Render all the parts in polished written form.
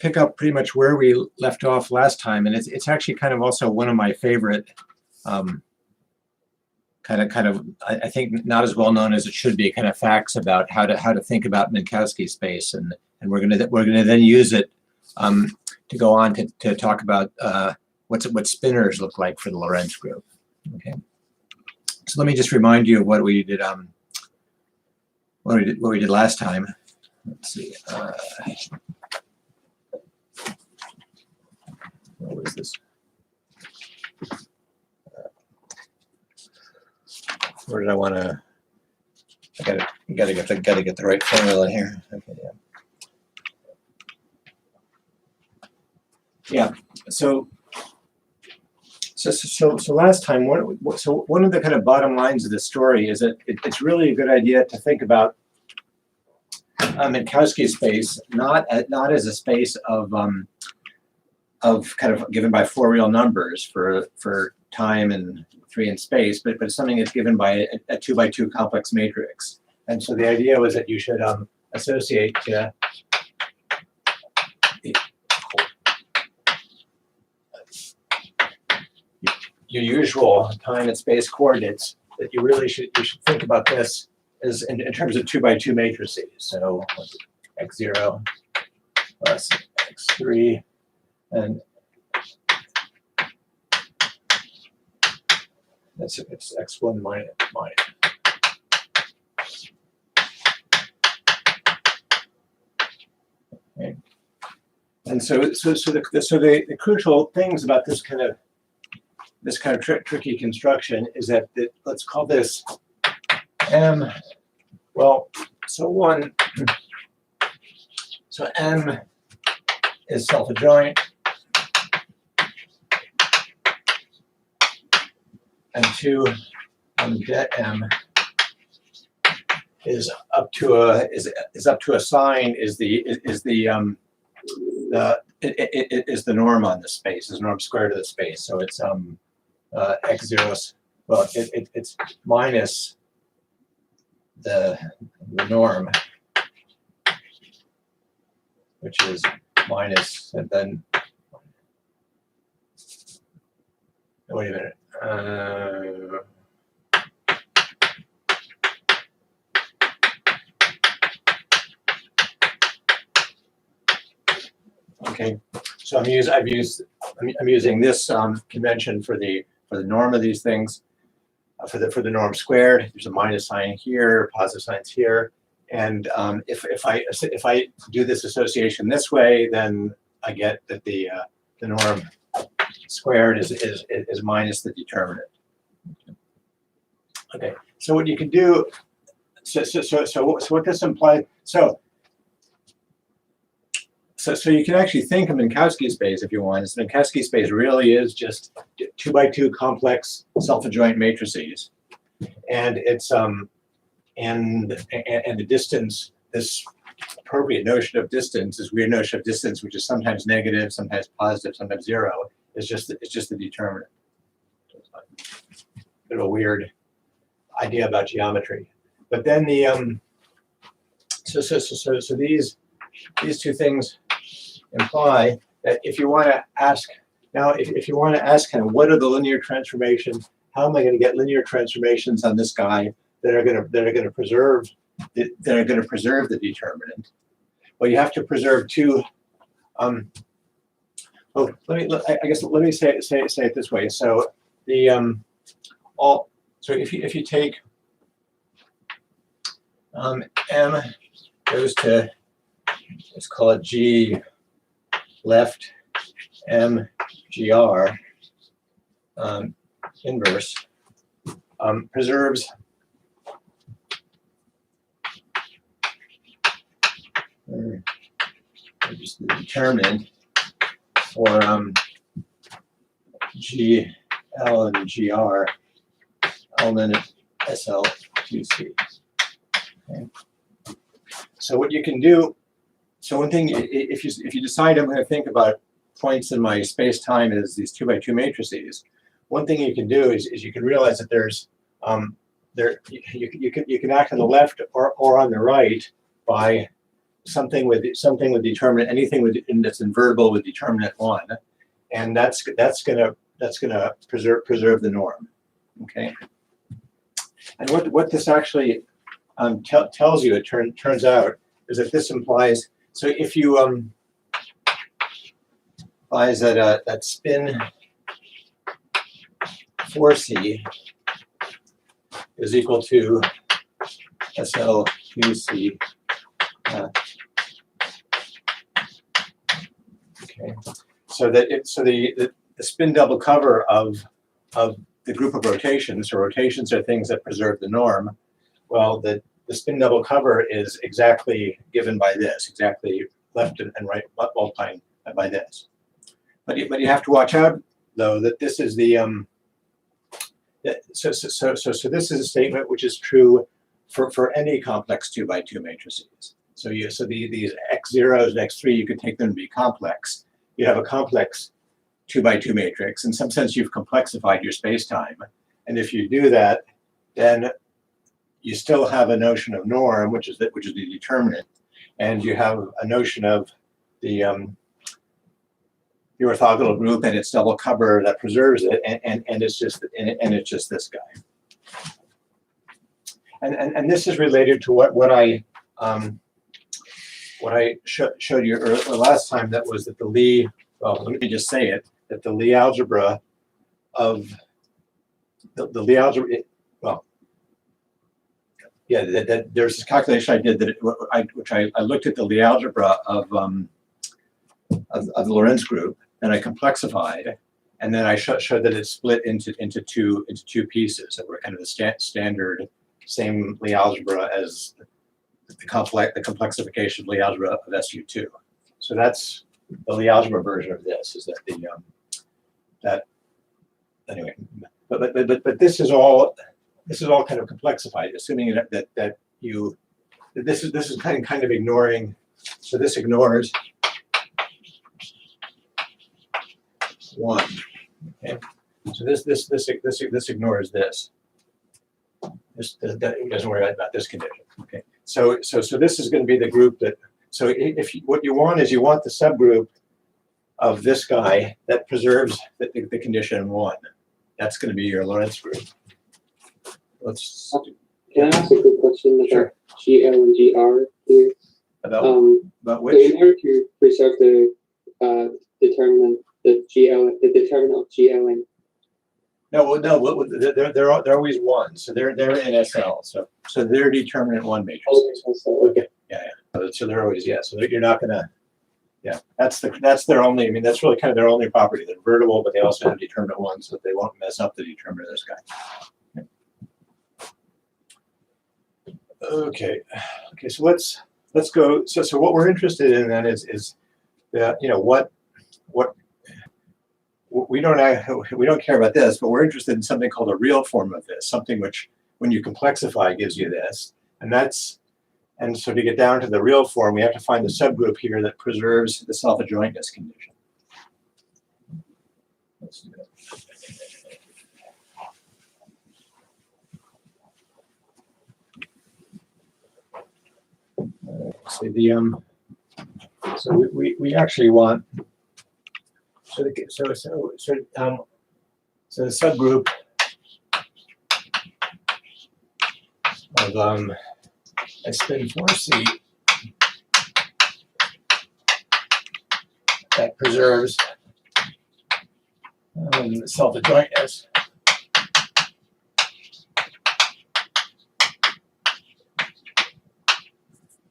pick up pretty much where we left off last time, and it's actually kind of also one of my favorite I think not as well known as it should be kind of facts about how to think about Minkowski space, and we're gonna then use it to go on to talk about what spinors look like for the Lorentz group. Okay, so let me just remind you of what we did what we did last time. Let's see. What was this? Where did I want to? I gotta get the right formula here. Okay, yeah. So last time, one of the kind of bottom lines of the story is that it's really a good idea to think about Minkowski space not as a space of kind of given by four real numbers for time and three in space, but it's something that's given by a 2x2 complex matrix. And so the idea was that you should associate your usual time and space coordinates. That you really should think about this as in terms of 2x2 matrices. So x0 plus x3 and it's x1 minus. Okay. And so the crucial things about this kind of tricky construction is that let's call this M. Well, so M is self-adjoint, and 2 det M is up to a sign is the norm on the space, is norm squared of the space. So it's x0. Well, it's minus the norm, which is minus, and then wait a minute. Okay, so I'm using this convention for the norm of these things. For the norm squared, there's a minus sign here, positive signs here, and if I do this association this way, then I get that the norm squared is minus the determinant. Okay, so what you can do, so what this implies, so you can actually think of Minkowski space if you want. Minkowski space really is just 2x2 complex self-adjoint matrices, and it's and the distance, this appropriate notion of distance, this weird notion of distance, which is sometimes negative, sometimes positive, sometimes zero, is just the determinant. Bit of a weird idea about geometry, but then the so these two things imply that if you want to ask now, if you want to ask kind of what are the linear transformations, how am I going to get linear transformations on this guy that are going to preserve the determinant? Well, you have to preserve two. Well, let me say it this way. So the so if you take M goes to, let's call it G left M GR inverse, preserves just the determinant for GL and GR element SL2C. Okay. So what you can do, so one thing, if you decide I'm going to think about points in my space-time as these 2x2 matrices, one thing you can do is you can realize that there's you can act on the left or on the right by with determinant, anything that's invertible with determinant 1, and that's gonna preserve the norm. Okay. And what this actually tells you, it turns out, is that this implies, so if you implies that that spin 4C is equal to SL2C. Okay, so that the spin double cover of the group of rotations, so rotations are things that preserve the norm. Well, the spin double cover is exactly given by this, exactly left and right multiplying by this. But you have to watch out though that this is the so this is a statement which is true for any complex 2 by 2 matrices. So these x0s and x3, you could take them to be complex. You have a complex 2 by 2 matrix. In some sense, you've complexified your space-time. And if you do that, then you still have a notion of norm, which is the determinant, and you have a notion of the orthogonal group and its double cover that preserves it, and it's just this guy. And this is related to what I showed you last time. That was that the Lie, well, let me just say it, that the Lie algebra of the Lie algebra, well, yeah, that there's this calculation I did which I looked at the Lie algebra of the Lorentz group, and I complexified, and then I showed that it's split into two pieces that were kind of the standard same Lie algebra as the complexification of Lie algebra of SU2. So that's the Lie algebra version of this. Is that that anyway? But this is all kind of complexified, assuming that this is kind of ignoring. So this ignores 1. Okay. So this ignores this. That doesn't worry about this condition. Okay. So this is going to be the group that. So if what you want is you want the subgroup of this guy that preserves the condition 1. That's going to be your Lorentz group. Let's. Can I ask a quick question about Sure. GL and GR here? About which? So in order to preserve the determinant, the determinant of GL and No, they're always 1. So they're in SL. So they're determinant 1 matrices. okay. Yeah. So they're always, yeah. So you're not gonna, yeah. That's their only. I mean, that's really kind of their only property. They're invertible, but they also have determinant 1, so that they won't mess up the determinant of this guy. Okay. So let's go. So what we're interested in then is that what we don't care about this, but we're interested in something called a real form of this, something which, when you complexify, gives you this, and so to get down to the real form, we have to find the subgroup here that preserves the self-adjointness condition. Let's do that. So we actually want. So the subgroup of a spin 4C that preserves self-adjointness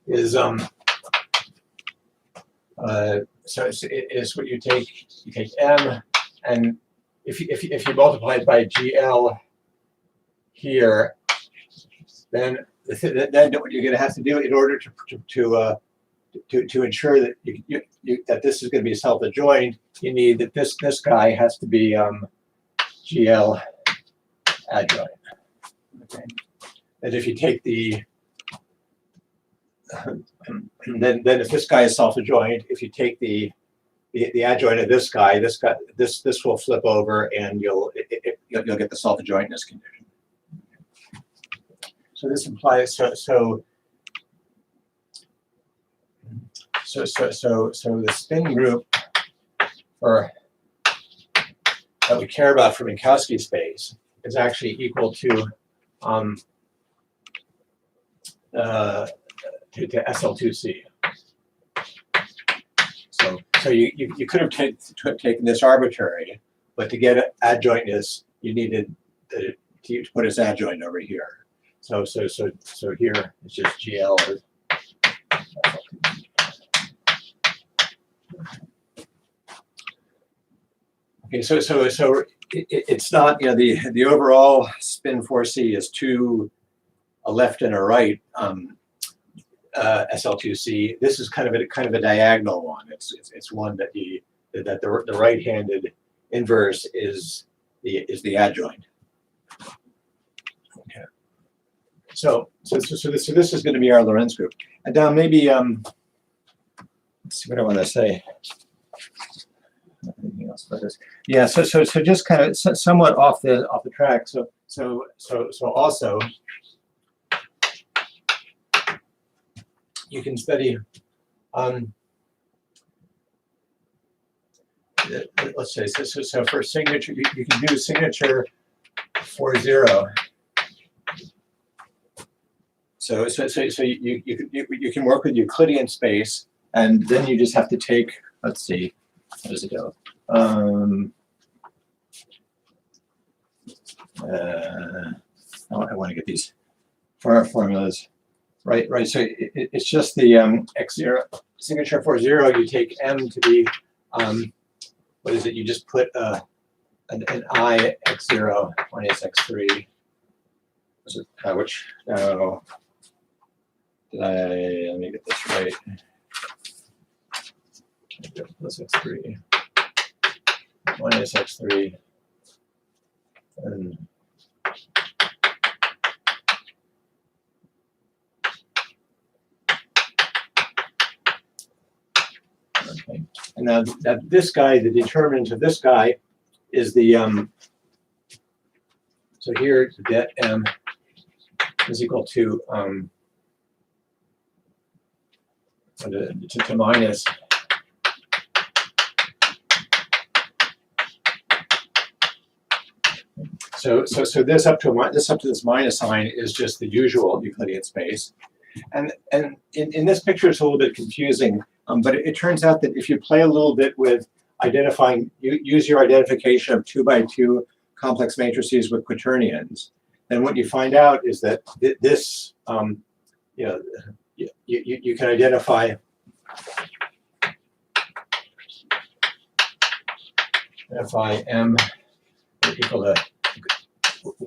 is so it's what you take M, and if you multiply it by GL here, then what you're going to have to do in order to ensure that that this is going to be self-adjoint, you need that this guy has to be GL adjoint. Okay, and if you take the then if this guy is self-adjoint, if you take the adjoint of this guy, this will flip over, and you'll get the self-adjointness condition. So this implies so so the spin group for that we care about for Minkowski space is actually equal to SL2C. So you could have taken this arbitrary, but to get adjointness, you needed to put its adjoint over here. So here it's just GL. Okay, so it's not, the overall spin 4C is a left and a right SL2C. This is kind of a diagonal one. It's one that the right-handed inverse is the adjoint. Okay. So this is going to be our Lorentz group. And now maybe let's see what I want to say. Anything else about this? Yeah. So just kind of somewhat off the track. So also you can study. Let's say so for signature, you can do signature 40. So you can work with Euclidean space, and then you just have to take. Let's see. How does it go? I want to get these formulas right. So it's just the X0 signature 40. You take M to be what is it? You just put an I X0 minus X3. Was it which? No. Let me get this right. Plus X3 minus X3 and okay. And now that this guy, the determinant of this guy is the so here det M is equal to minus So this up to this minus sign is just the usual Euclidean space, and in this picture it's a little bit confusing, but it turns out that if you play a little bit with identifying, use your identification of 2x2 complex matrices with quaternions, then what you find out is that this you can identify M equal to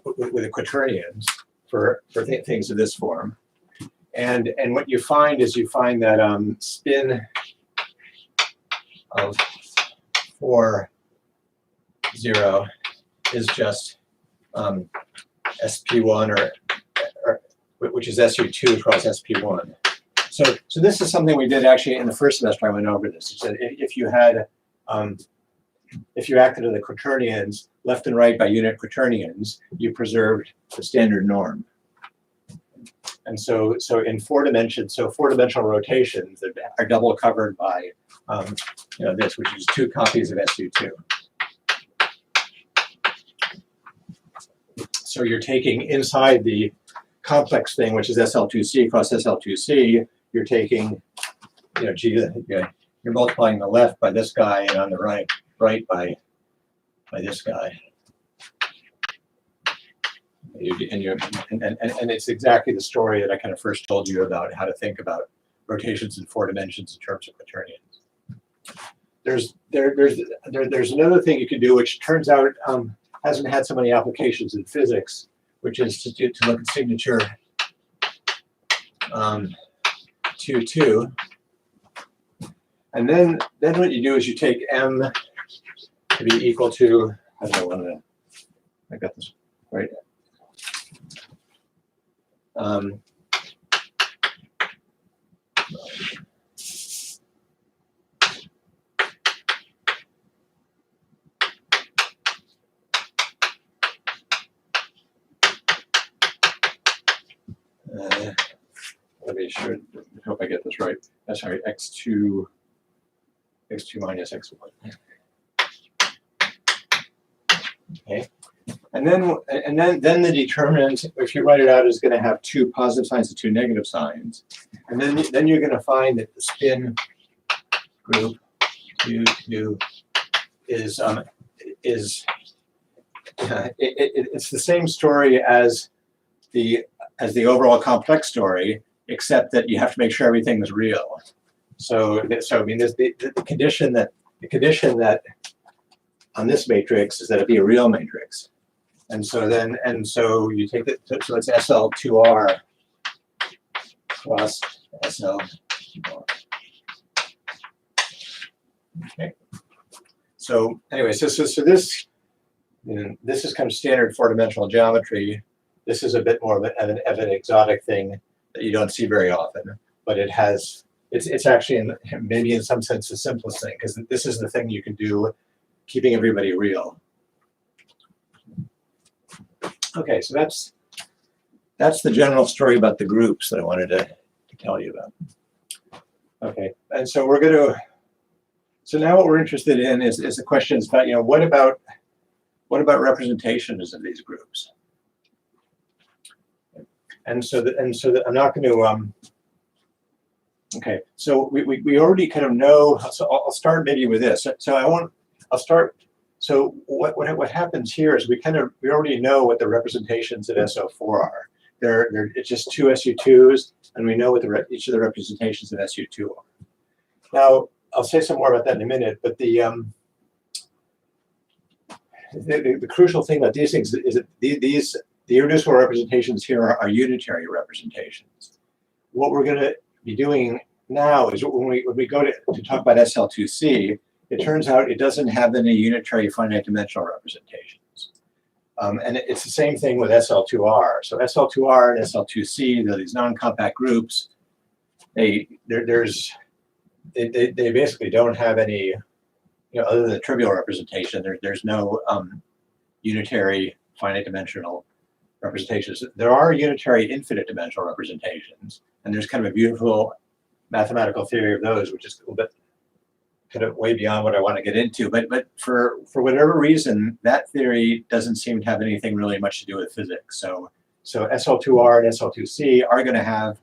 with the quaternions for things of this form, and what you find is that spin of 40 is just SP1 or which is SU2 across SP1. So this is something we did actually in the first semester. I went over this. It said if you acted on the quaternions left and right by unit quaternions, you preserved the standard norm. And so in 4 dimensions, 4-dimensional rotations that are double covered by this, which is 2 copies of SU2. So you're taking inside the complex thing, which is SL2C cross SL2C, you're taking, you're multiplying the left by this guy and on the right by this guy. And it's exactly the story that I kind of first told you about how to think about rotations in 4 dimensions in terms of quaternions. There's another thing you can do, which turns out hasn't had so many applications in physics, which is to look at signature 2, and then what you do is you take M to be equal to, I don't know, I got this right. Let me sure hope I get this right. Sorry, x2 minus x1. Okay. And then the determinant, if you write it out, is going to have 2 positive signs and 2 negative signs. And then you're going to find that the spin group 2 is it's the same story as the overall complex story, except that you have to make sure everything is real. So I mean, the condition that on this matrix is that it be a real matrix. And so you take it, so it's SL2R plus SL2R. Okay. So anyway, so this, this is kind of standard 4-dimensional geometry. This is a bit more of an exotic thing that you don't see very often, but it's actually maybe in some sense the simplest thing, because this is the thing you can do keeping everybody real. Okay, so that's the general story about the groups that I wanted to tell you about. Okay, and so so now what we're interested in is the questions about, what about representations of these groups? And so I'm not going to okay, so we already kind of know, so I'll start maybe with this. So what happens here is we already know what the representations at SO4 are. It's just 2 SU2s, and we know what each of the representations of SU2 are. Now, I'll say some more about that in a minute, but the crucial thing about these things is that the irreducible representations here are unitary representations. What we're going to be doing now is when we go to talk about SL2C, it turns out it doesn't have any unitary finite dimensional representations. And it's the same thing with SL2R. So SL2R and SL2C, they're these non-compact groups. They basically don't have any, other than the trivial representation, there's no unitary finite dimensional representations. There are unitary infinite dimensional representations, and there's kind of a beautiful mathematical theory of those, which is a little bit kind of way beyond what I want to get into. But for whatever reason, that theory doesn't seem to have anything really much to do with physics. So SL2R and SL2C are going to have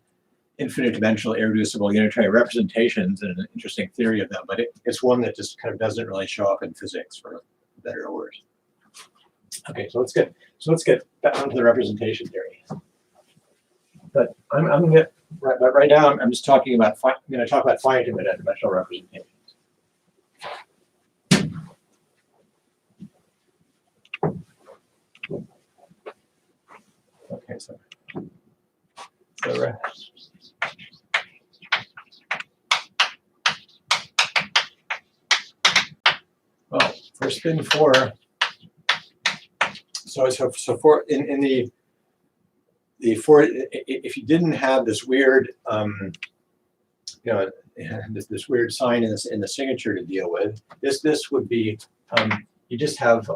infinite dimensional irreducible unitary representations, and an interesting theory of them, but it's one that just kind of doesn't really show up in physics, for better or worse. Okay, so let's get back onto the representation theory. But I'm going to right now I'm just talking about finite dimensional representations. Okay, so well, for spin 4, so for in the for, if you didn't have this weird this weird sign in the signature to deal with, this would be you just have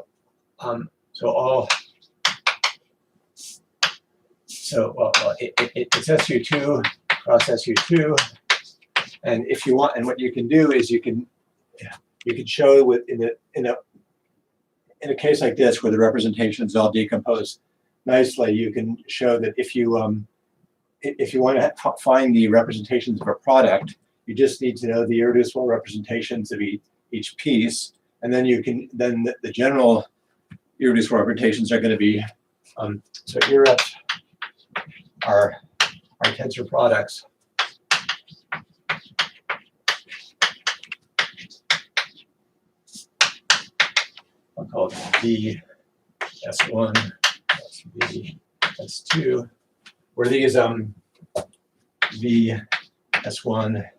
it's SU2 cross SU2, and if you want, and what you can do is you can show with in a case like this where the representations all decompose nicely, you can show that if you want to find the representations of a product, you just need to know the irreducible representations of each piece, and then the general irreducible representations are going to be so irreps are tensor products. I'll call it V S1, V S2, where these V S1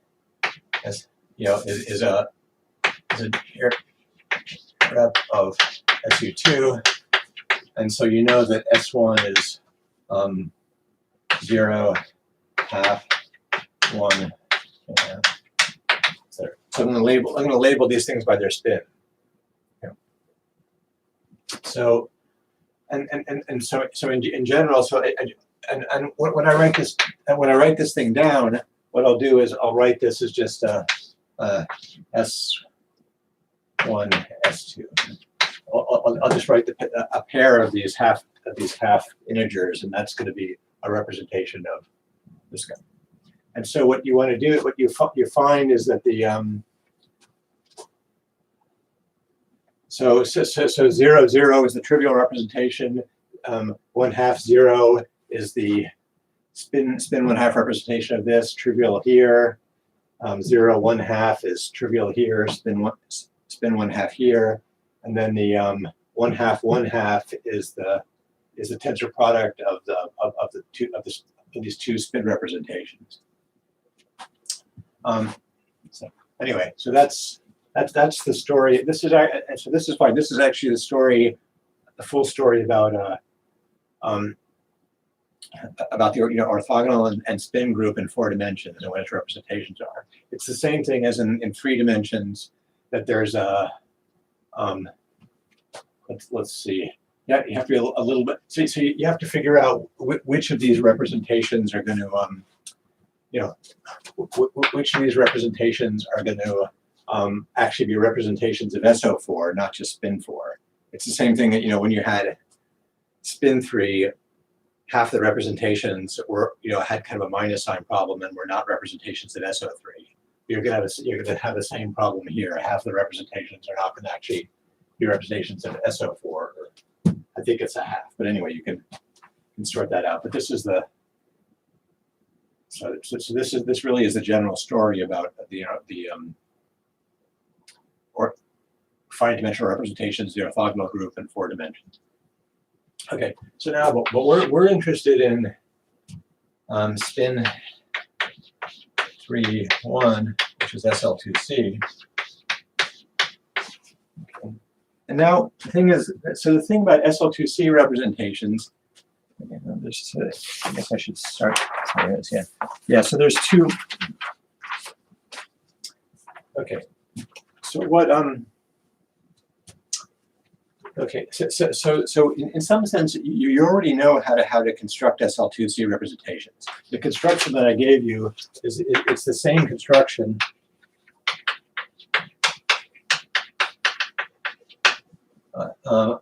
is a rep of SU2, and so you know that S1 is 0, half, 1, and so I'm going to label these things by their spin. So so in general, so when I write this thing down, what I'll do is I'll write this as just S1, S2. I'll just write a pair of these half integers, and that's going to be a representation of this guy. And so what you want to do, what you find is that the so 0, 0 is the trivial representation. 1/2, 0 is the spin 1/2 representation of this, trivial here. 0, 1/2 is trivial here, spin 1/2 here, and then the 1/2, 1/2 is the tensor product of these two spin representations. So anyway, so that's the story. This is fine. This is actually the story, the full story about the orthogonal and spin group in 4 dimensions and what its representations are. It's the same thing as in 3 dimensions, that there's a let's see. Yeah, you have to be a little bit. So you have to figure out which of these representations are going to which of these representations are going to actually be representations of SO4, not just spin 4. It's the same thing that when you had spin 3. Half the representations were, had kind of a minus sign problem and were not representations of SO3. You're going to have the same problem here. Half the representations are not going to actually be representations of SO4. Or I think it's a half, but anyway, you can sort that out. But this is the this really is the general story about the or finite dimensional representations, the orthogonal group in 4 dimensions. Okay, so now, but we're interested in spin 3, 1, which is SL2C. Okay. And now the thing is, so the thing about SL2C representations, I guess I should start. There it is, yeah. So there's 2. Okay, so what okay, so in some sense, you already know how to construct SL2C representations. The construction that I gave you it's the same construction on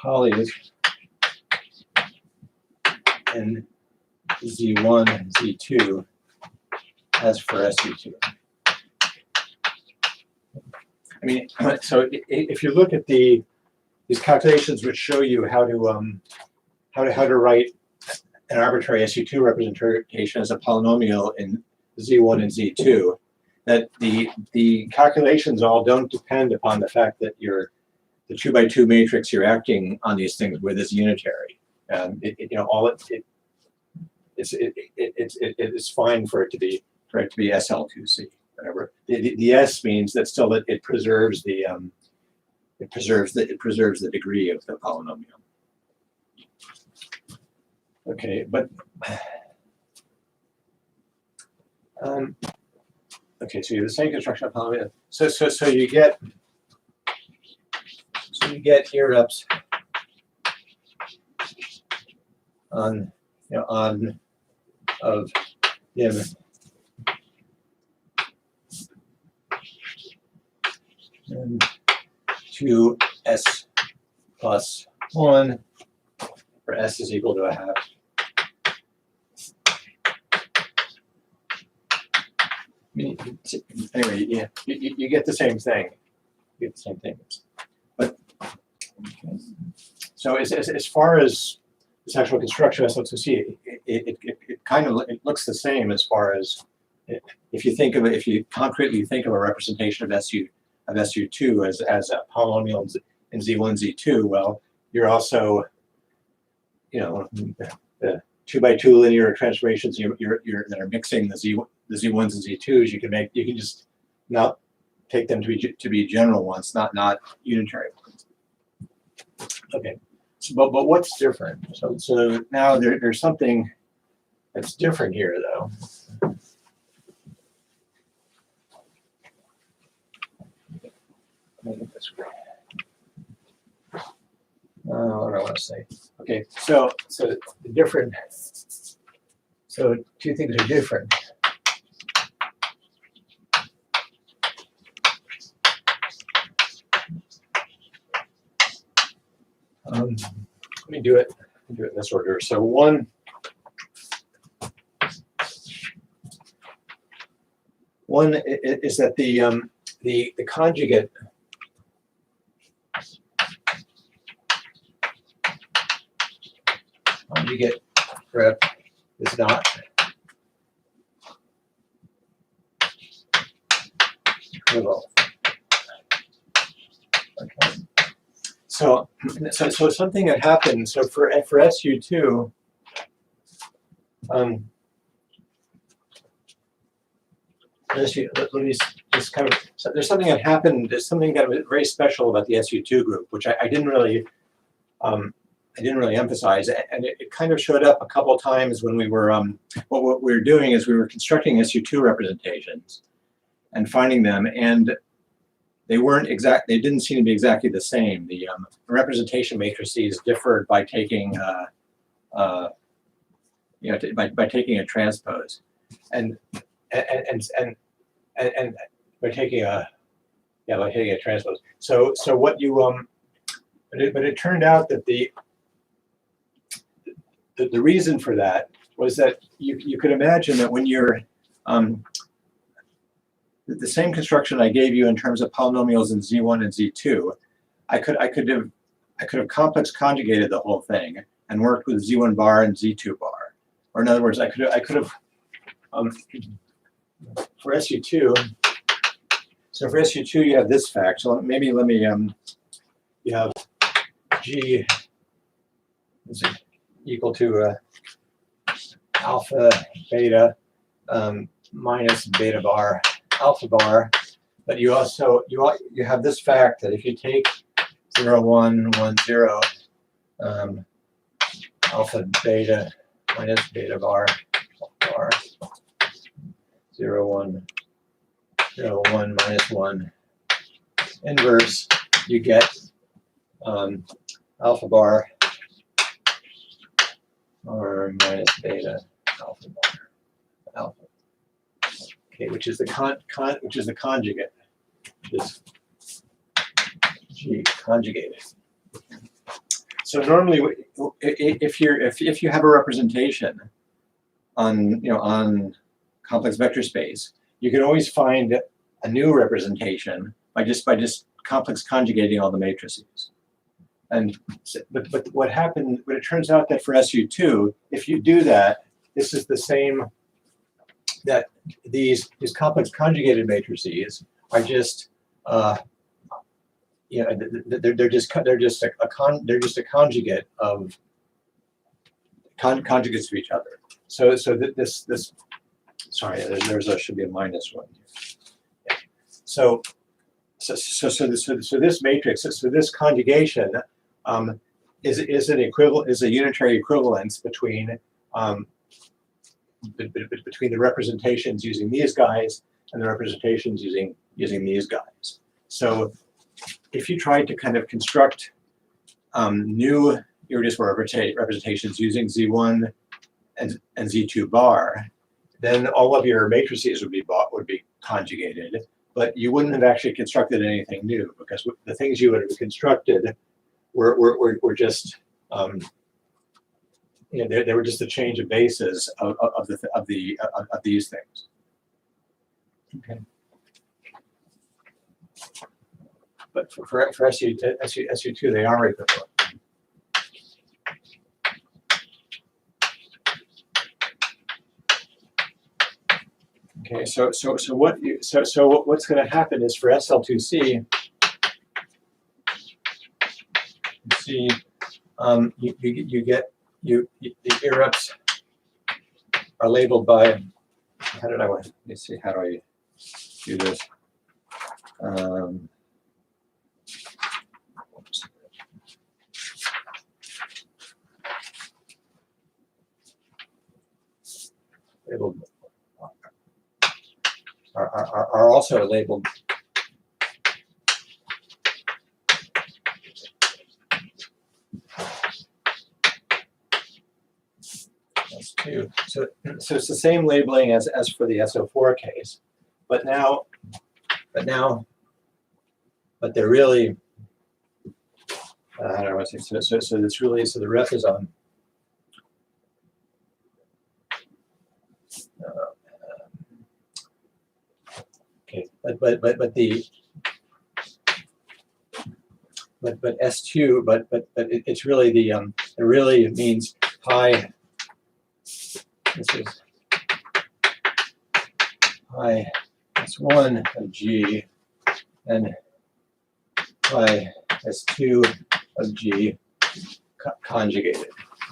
polys in Z1 and Z2 as for SU2. I mean, so if you look at these calculations, which show you how to write an arbitrary SU2 representation as a polynomial in Z1 and Z2, that the calculations all don't depend upon the fact that the 2x2 matrix you're acting on these things with is unitary. It's fine for it to be SL2C. Whatever. The S means that still it preserves the degree of the polynomial. Okay, but okay, so you have the same construction of polynomial. So you get erups on of M and 2s plus 1, where s is equal to a half. Anyway, yeah, you get the same thing. You get the same thing. But okay. So as far as this actual construction of SL2C, it kind of looks the same as far as if you concretely think of a representation of SU2 as a polynomial in Z1, Z2, well, you're also, the 2x2 linear transformations that are mixing the Z1s and Z2s. You can just not take them to be general ones, not unitary ones. Okay, so, but what's different? So now there's something that's different here, though. What do I want to say? Okay, so So two things are different. Let me do it in this order. So one is that the conjugate rep is not equivalent. Okay. So something that happened. So for SU2, let me just kind of. So there's something that happened. There's something that was very special about the SU2 group, which I didn't really emphasize, and it kind of showed up a couple of times when we were. What we were doing is we were constructing SU2 representations, and finding them, and they weren't exact. They didn't seem to be exactly the same. The representation matrices differed by taking, by taking a transpose, and by taking a transpose. So what you but it turned out that the reason for that was that you could imagine that when you're the same construction I gave you in terms of polynomials in Z1 and Z2, I could have complex conjugated the whole thing and worked with Z1 bar and Z2 bar. Or in other words, I could have for SU2. So for SU2, you have this fact. So maybe let me you have G is equal to alpha beta minus beta bar alpha bar, but you also you have this fact that if you take 0, 1, 1, 0 alpha beta minus beta bar 0, 1, 0, 1 minus 1 inverse, you get alpha bar or minus beta alpha bar alpha. Okay, which is the conjugate. This G conjugated. So normally, if you have a representation on complex vector space, you can always find a new representation by just complex conjugating all the matrices. But what happened? But it turns out that for SU2, if you do that, this is the same. That these complex conjugated matrices are just they're just a conjugate of conjugates of each other. So this sorry, should be a minus one here. Yeah. So this matrix, so this conjugation is a unitary equivalence between the representations using these guys and the representations using these guys. So if you tried to kind of construct new irreducible representations using Z1 and Z2 bar, then all of your matrices would be conjugated, but you wouldn't have actually constructed anything new, because the things you would have constructed were just they were just a change of bases of these things. Okay. But for SU2, they are equivalent. Okay, so what's going to happen is for SL2C, the irreps are labeled by, let me see, how do I do this? Labeled are also labeled 2. So it's the same labeling as for the SO4 case, but they're really, I don't know what to say. So it's really, so the ref is on. Okay, but S2, but it's really the it really means pi. This is pi S1 of G and pi S2 of G conjugated.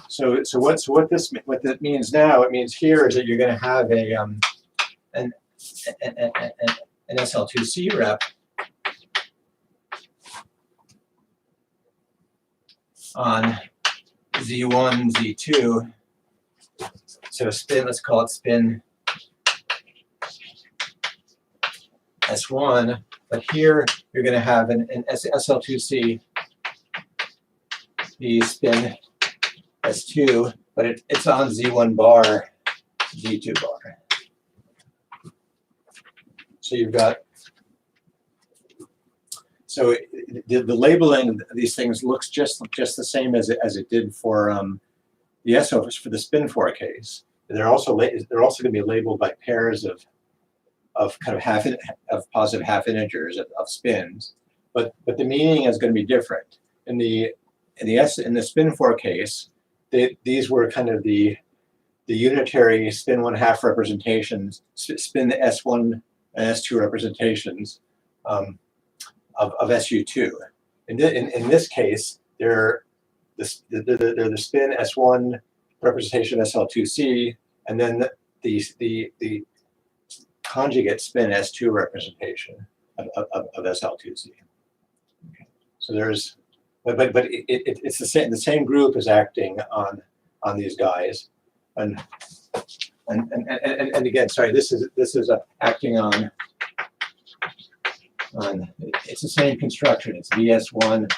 So what that means now? It means here is that you're going to have an SL2C rep on Z1, Z2. So spin, let's call it spin S1, but here you're going to have an SL2C be spin S2, but it's on Z1 bar, Z2 bar. So you've got, so the labeling of these things looks just the same as it did for the SO for the spin 4 case. They're also going to be labeled by pairs of kind of positive half integers of spins, but the meaning is going to be different. In the spin 4 case, these were kind of the unitary spin 1/2 representations, spin S1 and S2 representations of SU2. In this case, they're the spin S1 representation SL2C, and then the conjugate spin S2 representation of SL2C. Okay. So there's, but it's the same group is acting on these guys, and again, sorry, this is acting on it's the same construction. It's VS1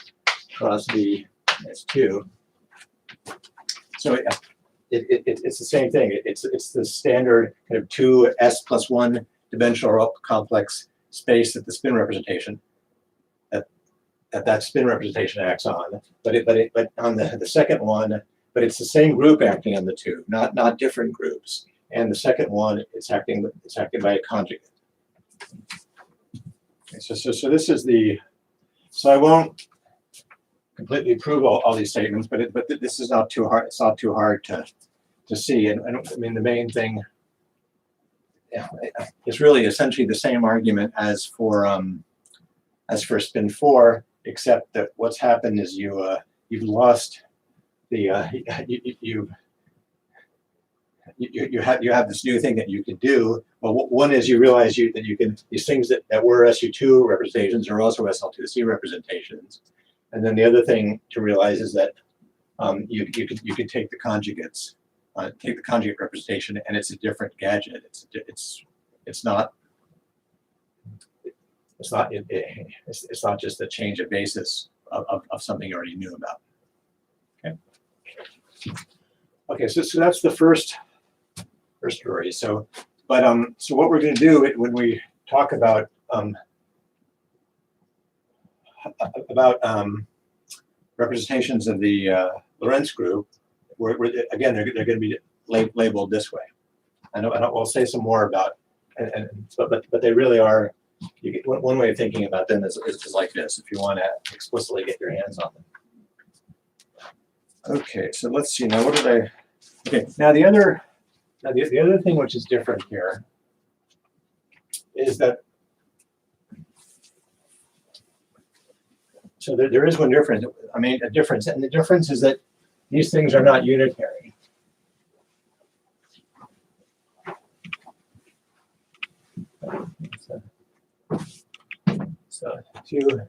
cross VS2. So it's the same thing. It's the standard kind of 2s+1 dimensional complex space that the spin representation that spin representation acts on. But on the second one, but it's the same group acting on the two, not different groups. And the second one, it's acting by a conjugate. Okay, so this is the, so I won't completely prove all these statements, but this is not too hard. It's not too hard to see. And I mean, the main thing, yeah, it's really essentially the same argument as for spin 4, except that what's happened is you've lost the you have this new thing that you can do. Well, one is you realize that you can, these things that were SU2 representations are also SL2C representations. And then the other thing to realize is that you can take the conjugates, take the conjugate representation, and it's a different gadget. It's not just a change of basis of something you already knew about. Okay. Okay. So that's the first story. So what we're going to do when we talk about representations of the Lorentz group, again, they're going to be labeled this way. And we'll say some more about, but they really are. One way of thinking about them is like this. If you want to explicitly get your hands on them. Okay, so let's see now. What did I? Okay, now the other thing which is different here is that. So there is one difference. I mean, a difference, and the difference is that these things are not unitary. So two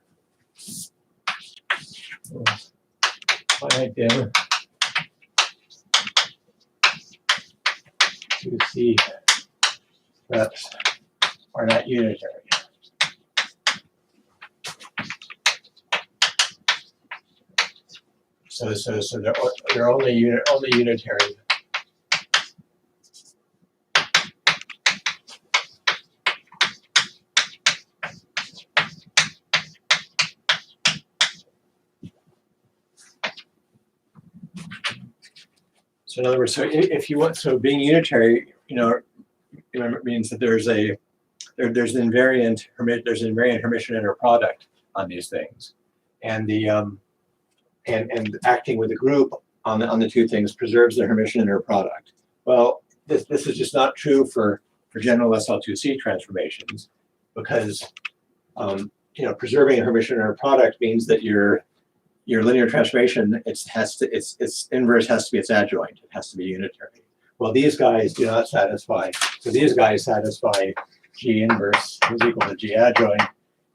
finite dim 2C reps are not unitary. So they're only unitary So in other words, so if you want, so being unitary, means that there's an invariant Hermitian inner product on these things, and the and acting with the group on the two things preserves the Hermitian inner product. Well, this is just not true for general SL2C transformations, because preserving a Hermitian inner product means that your linear transformation, its inverse has to be its adjoint. It has to be unitary. Well, these guys do not satisfy. So these guys satisfy G inverse is equal to G adjoint.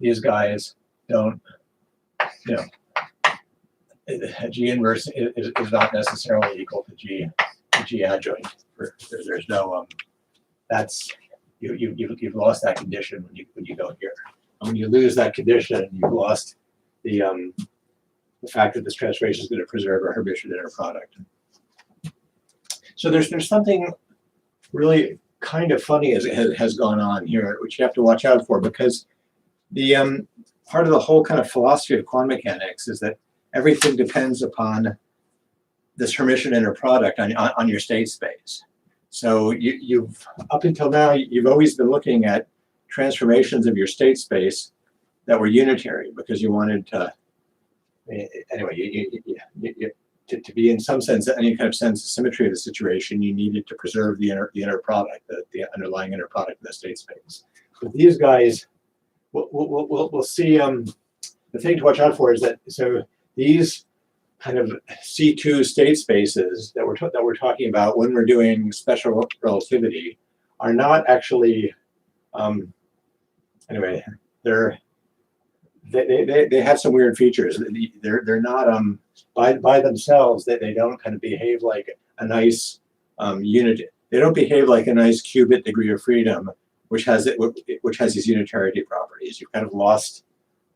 These guys don't. G inverse is not necessarily equal to G adjoint. There's no that's you've lost that condition when you go here. And when you lose that condition, you've lost the fact that this transformation is going to preserve a Hermitian inner product. So there's something really kind of funny has gone on here, which you have to watch out for, because the part of the whole kind of philosophy of quantum mechanics is that everything depends upon this Hermitian inner product on your state space. So you've up until now you've always been looking at transformations of your state space that were unitary, because you wanted to anyway to be in some sense, any kind of sense of symmetry of the situation, you needed to preserve the inner product, the underlying inner product of the state space. But these guys, we'll see. The thing to watch out for is that these kind of C2 state spaces that we're talking about when we're doing special relativity are not actually. Anyway, they have some weird features. They're not by themselves. They don't kind of behave like a nice unit. They don't behave like a nice qubit degree of freedom, which has these unitarity properties. You've kind of lost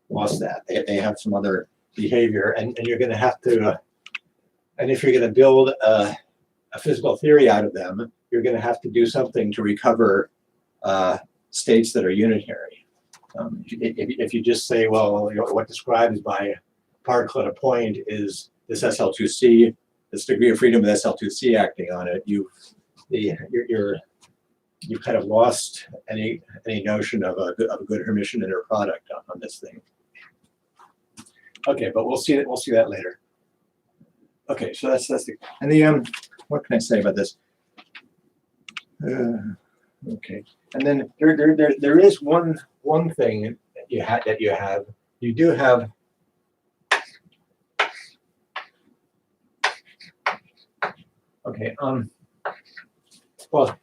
that. They have some other behavior, and you're going to have to. And if you're going to build a physical theory out of them, you're going to have to do something to recover states that are unitary. If you just say, well, what describes my particle at a point is this SL2C, this degree of freedom with SL2C acting on it, you've kind of lost any notion of a good Hermitian inner product on this thing. Okay, but we'll see that later. Okay, so that's the and the what can I say about this? Okay, and then there is one thing that you do have. Okay, well,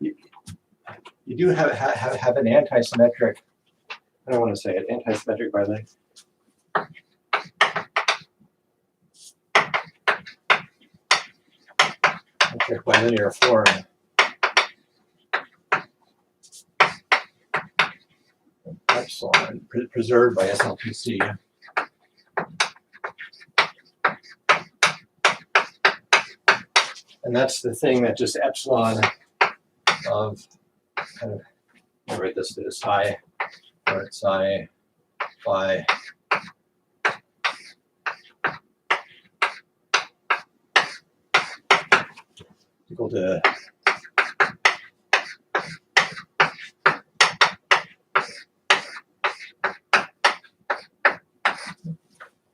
you do have an antisymmetric. I don't want to say it. Antisymmetric biline. Bilinear form. Epsilon preserved by SL2C. And that's the thing that just epsilon of kind of, I'll write this to psi, or psi phi equal to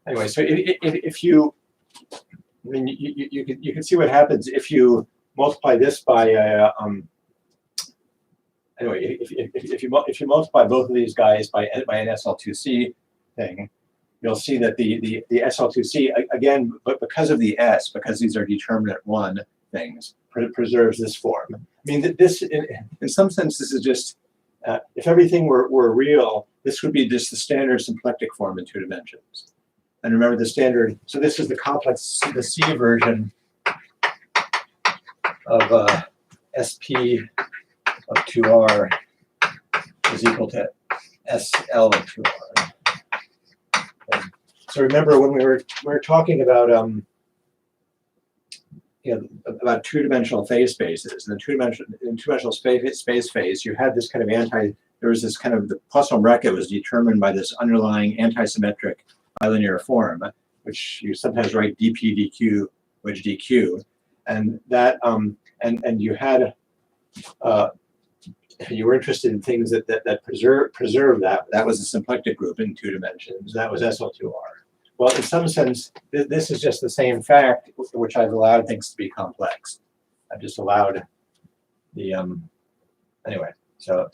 anyway. So if you, I mean, you can see what happens if you multiply this by anyway. If you multiply both of these guys by an SL2C thing, you'll see that the SL2C again, but because of the S, because these are determinant one things, preserves this form. I mean, this in some sense, this is just if everything were real, this would be just the standard symplectic form in 2 dimensions. And remember the standard, so this is the complex, the C version of SP of 2R is equal to SL of 2R. Okay. So remember when we were talking about about 2-dimensional phase spaces, and in two-dimensional space phase, you had this kind of there was this kind of, the Poisson bracket was determined by this underlying antisymmetric bilinear form, which you sometimes write dp dq which dq, and that and you had you were interested in things that preserve that. That was a symplectic group in 2 dimensions. That was SL2R. Well, in some sense, this is just the same fact, which I've allowed things to be complex. I've just allowed the anyway. So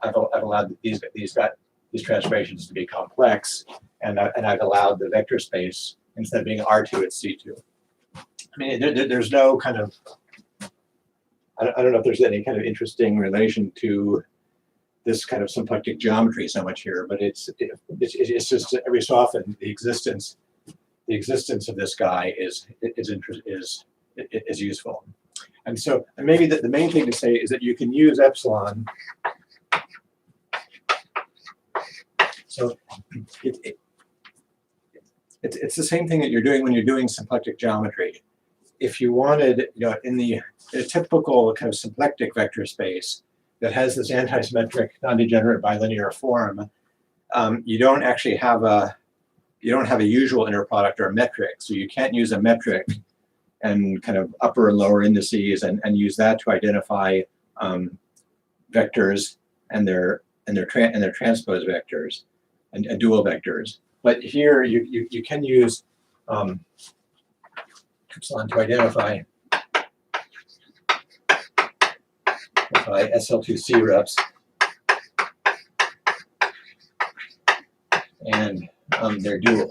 I've allowed these transformations to be complex, and I've allowed the vector space, instead of being R2, it's C2. I mean, there's no kind of, I don't know if there's any kind of interesting relation to this kind of symplectic geometry so much here, but it's just every so often the existence of this guy is useful. And so, and maybe the main thing to say is that you can use epsilon. So it's the same thing that you're doing when you're doing symplectic geometry. If you wanted, in the typical kind of symplectic vector space that has this antisymmetric, non-degenerate bilinear form, you don't actually have a usual inner product or a metric. So you can't use a metric and kind of upper and lower indices and use that to identify vectors and their transpose vectors and dual vectors. But here you can use epsilon to identify SL2C reps and their duals.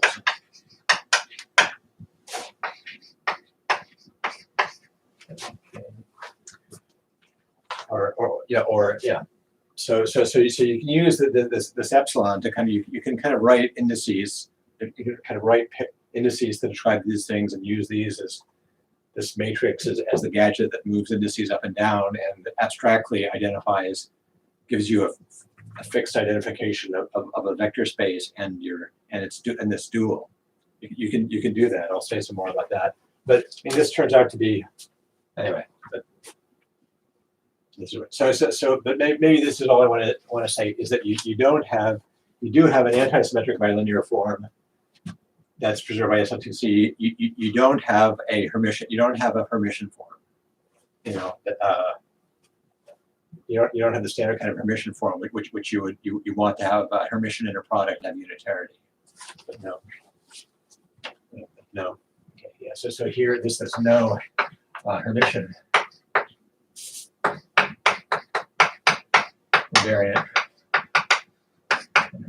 So you can use this epsilon to kind of you can kind of write indices. You can kind of write indices to describe these things and use these as this matrix as the gadget that moves indices up and down and abstractly gives you a fixed identification of a vector space and this dual. You can do that. I'll say some more about that. But I mean, this turns out to be anyway. But but maybe this is all I want to say is that you do have an antisymmetric bilinear form that's preserved by SL2C. You don't have a Hermitian. You don't have a Hermitian form. You don't have the standard kind of Hermitian form, which you want to have a Hermitian inner product and have unitarity. But no. Okay, yeah. So here this is no Hermitian invariant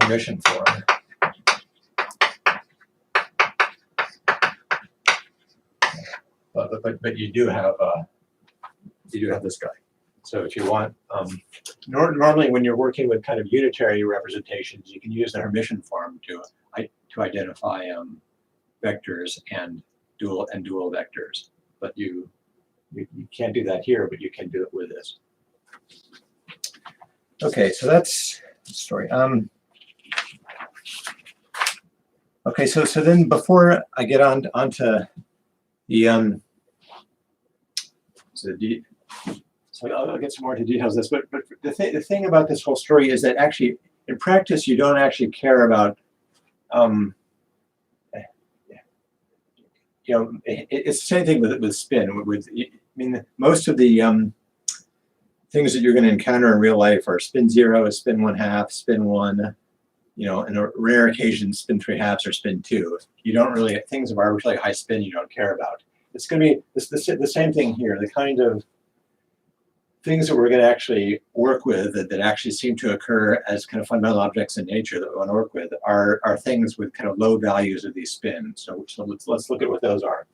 Hermitian form. But you do have this guy. So if you want, normally when you're working with kind of unitary representations, you can use the Hermitian form to identify vectors and dual vectors. But you can't do that here, but you can do it with this. Okay, so that's the story. Okay, so then before I get onto the so I'll get some more into details of this, but the thing about this whole story is that actually in practice you don't actually care about it's the same thing with spin. I mean, most of the things that you're going to encounter in real life are SpinZero, spin 1/2, spin 1. In a rare occasion, spin 3/2 or spin 2. You don't really, things of arbitrarily high spin you don't care about. It's going to be the same thing here. The kind of things that we're going to actually work with that actually seem to occur as kind of fundamental objects in nature that we want to work with are things with kind of low values of these spins. So let's look at what those are.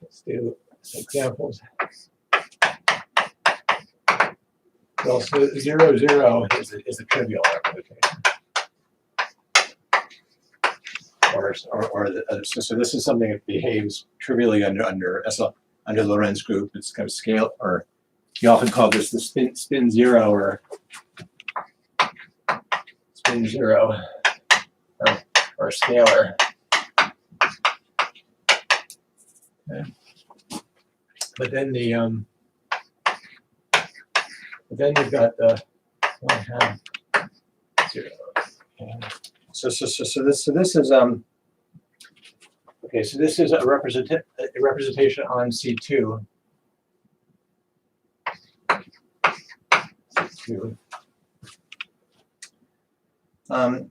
Let's do some examples. Well, so 0, 0 is a trivial representation. So this is something that behaves trivially under Lorentz group. It's kind of scale, or you often call this the SpinZero or SpinZero or scalar. Okay. But then But then you've got the 1/2 0. So this is okay. So this is a representation on C2. And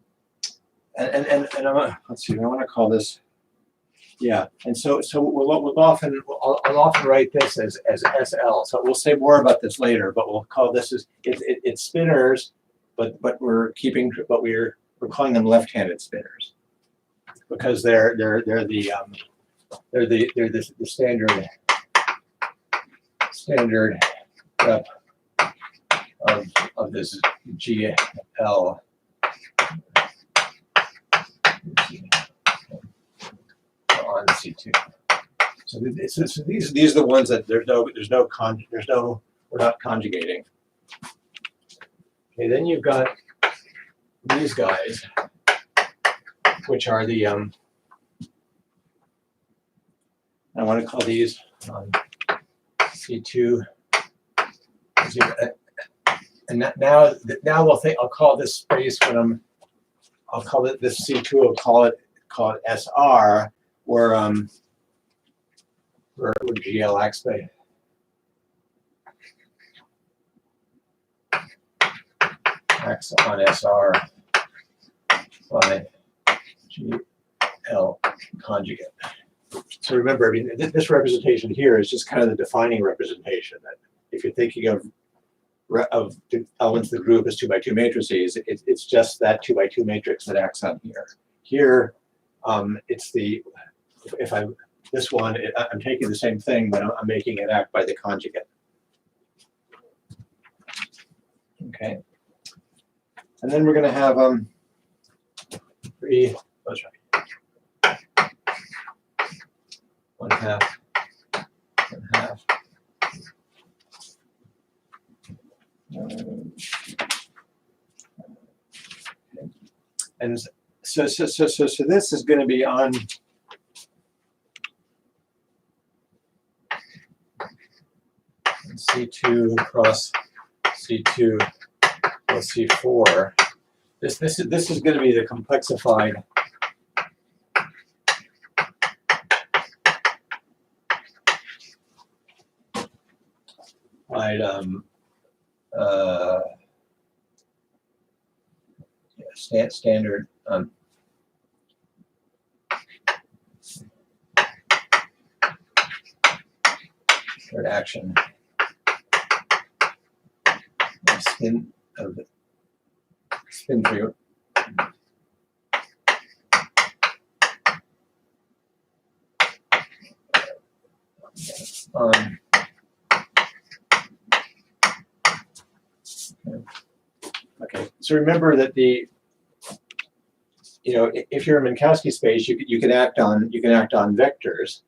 let's see. I want to call this. Yeah, and so I'll often write this as SL. So we'll say more about this later, but we'll call this as it's spinors, but we're calling them left-handed spinors because they're the standard rep of this GL. On C2. So these are the ones that we're not conjugating. Okay, then you've got these guys, which are the I want to call these C2. And now we'll think I'll call this space I'll call it this C2. I'll call it SR. Where GL acts by acts on SR by GL conjugate. So remember, I mean, this representation here is just kind of the defining representation. That if you're thinking of the elements of the group as 2x2 matrices, it's just that 2x2 matrix that acts on here. Here, it's the I'm taking the same thing, but I'm making it act by the conjugate. Okay. And then we're going to have 3. Oh, sorry. 1/2. 1/2. And so this is going to be on C2 cross C2 plus C4. This is going to be the complexified standard third action spin through. Okay, so remember that if you're a Minkowski space, you can act on vectors,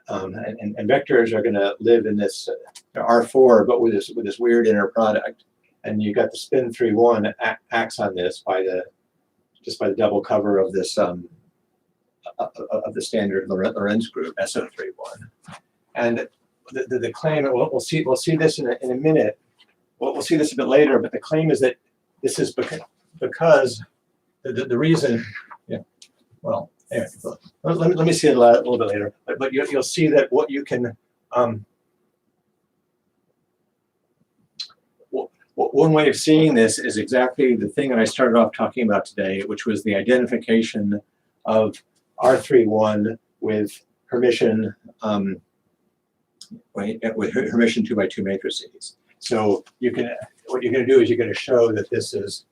and vectors are going to live in this R4, but with this weird inner product. And you got the spin 3-1 acts on this just by the double cover of this of the standard Lorentz group SO31. And the claim, we'll see this in a minute. We'll see this a bit later, but the claim is that this is because the reason. Yeah. Well, anyway, let me see it a little bit later. But you'll see that what you can. One way of seeing this is exactly the thing that I started off talking about today, which was the identification of R31 with Hermitian with Hermitian 2x2 matrices. So what you're going to do is you're going to show that this is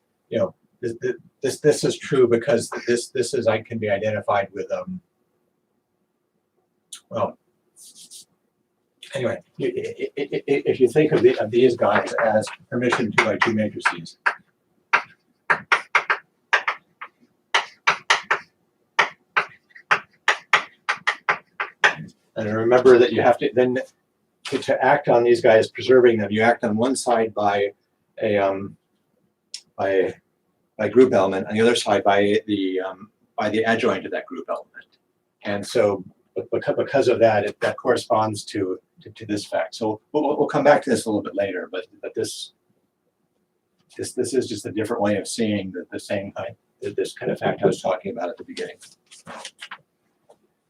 this is true because this can be identified with well. Anyway, if you think of these guys as Hermitian 2x2 matrices, and remember that you have to then to act on these guys, preserving them. You act on one side by a group element, on the other side by the adjoint of that group element, and so because of that, that corresponds to this fact. So we'll come back to this a little bit later, but this this is just a different way of seeing the same kind, this kind of fact I was talking about at the beginning.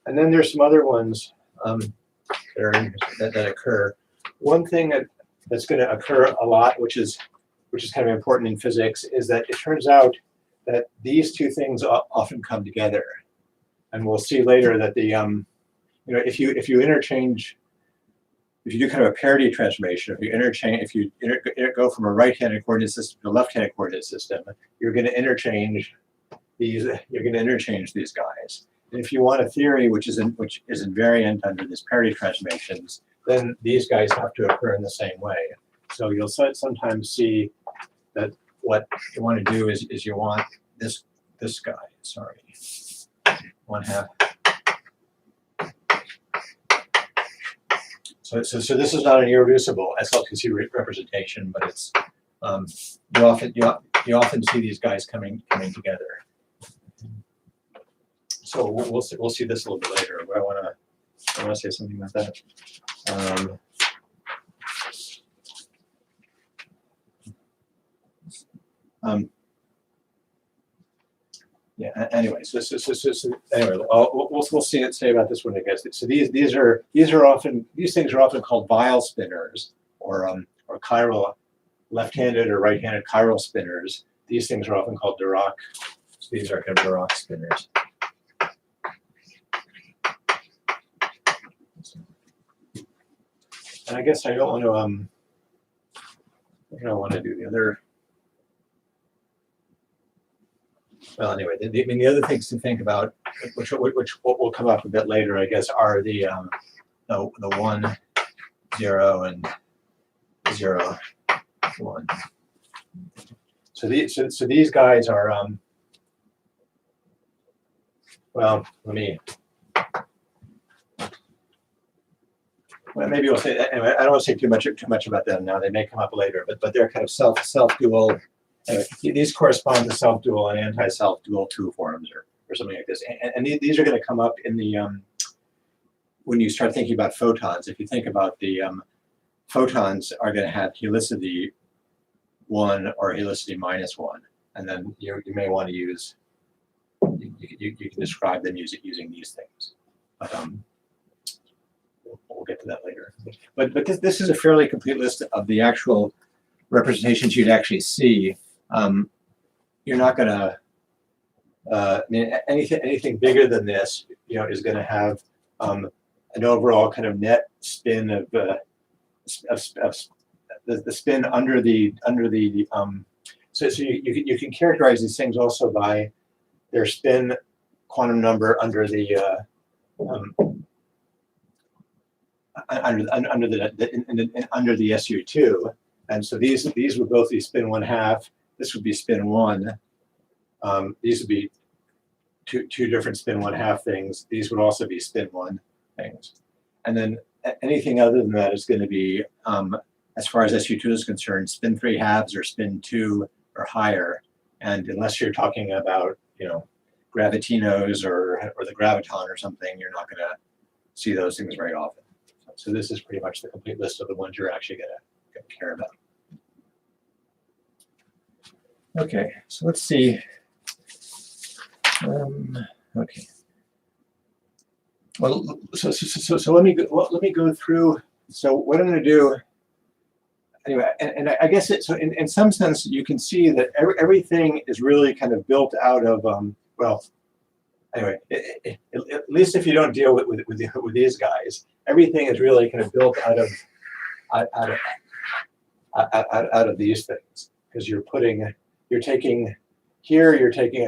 And then there's some other ones that occur. One thing that's going to occur a lot, which is kind of important in physics, is that it turns out that these two things often come together. And we'll see later that the if you interchange, if you do kind of a parity transformation, if you go from a right-handed coordinate system to a left-handed coordinate system, you're going to interchange these. You're going to interchange these guys. And if you want a theory which is invariant under this parity transformations, then these guys have to occur in the same way. So you'll sometimes see that what you want to do is you want this guy. Sorry, 1/2. So this is not an irreducible SLTC representation, but it's you often see these guys coming together. So we'll see this a little bit later. But I want to say something about that. Yeah. Anyway, so anyway, we'll say about this one, I guess. So these things are often called Weyl spinners, or chiral, left-handed or right-handed chiral spinners. These things are often called Dirac. So these are kind of Dirac spinners. And I guess I don't want to do the other. Well, anyway, the other things to think about, which will come up a bit later, I guess, are the 1, 0, and 0, 1. So these guys are well, maybe we'll say anyway. I don't want to say too much about them now. They may come up later, but they're kind of self-dual. These correspond to self-dual and anti-self-dual 2 forms, or something like this. And these are going to come up in the when you start thinking about photons. If you think about the photons are going to have helicity 1 or helicity -1, and then you may want to use you can describe them using these things. But we'll get to that later. But this is a fairly complete list of the actual representations you'd actually see. You're not going to I mean, anything bigger than this, is going to have an overall kind of net spin of the spin under the so you can characterize these things also by their spin quantum number under the under the SU2, and so these would both be spin 1/2. This would be spin 1. These would be two different spin 1/2 things. These would also be spin 1 things, and then anything other than that is going to be, as far as SU2 is concerned, spin 3/2 or spin 2 or higher. And unless you're talking about gravitinos or the graviton or something, you're not going to see those things very often. So this is pretty much the complete list of the ones you're actually going to care about. Okay, so let's see. Okay. Well, so let me go through. So what I'm going to do anyway, and I guess so in some sense you can see that everything is really kind of built out of well, anyway, at least if you don't deal with these guys, everything is really kind of built out of these things, because you're taking a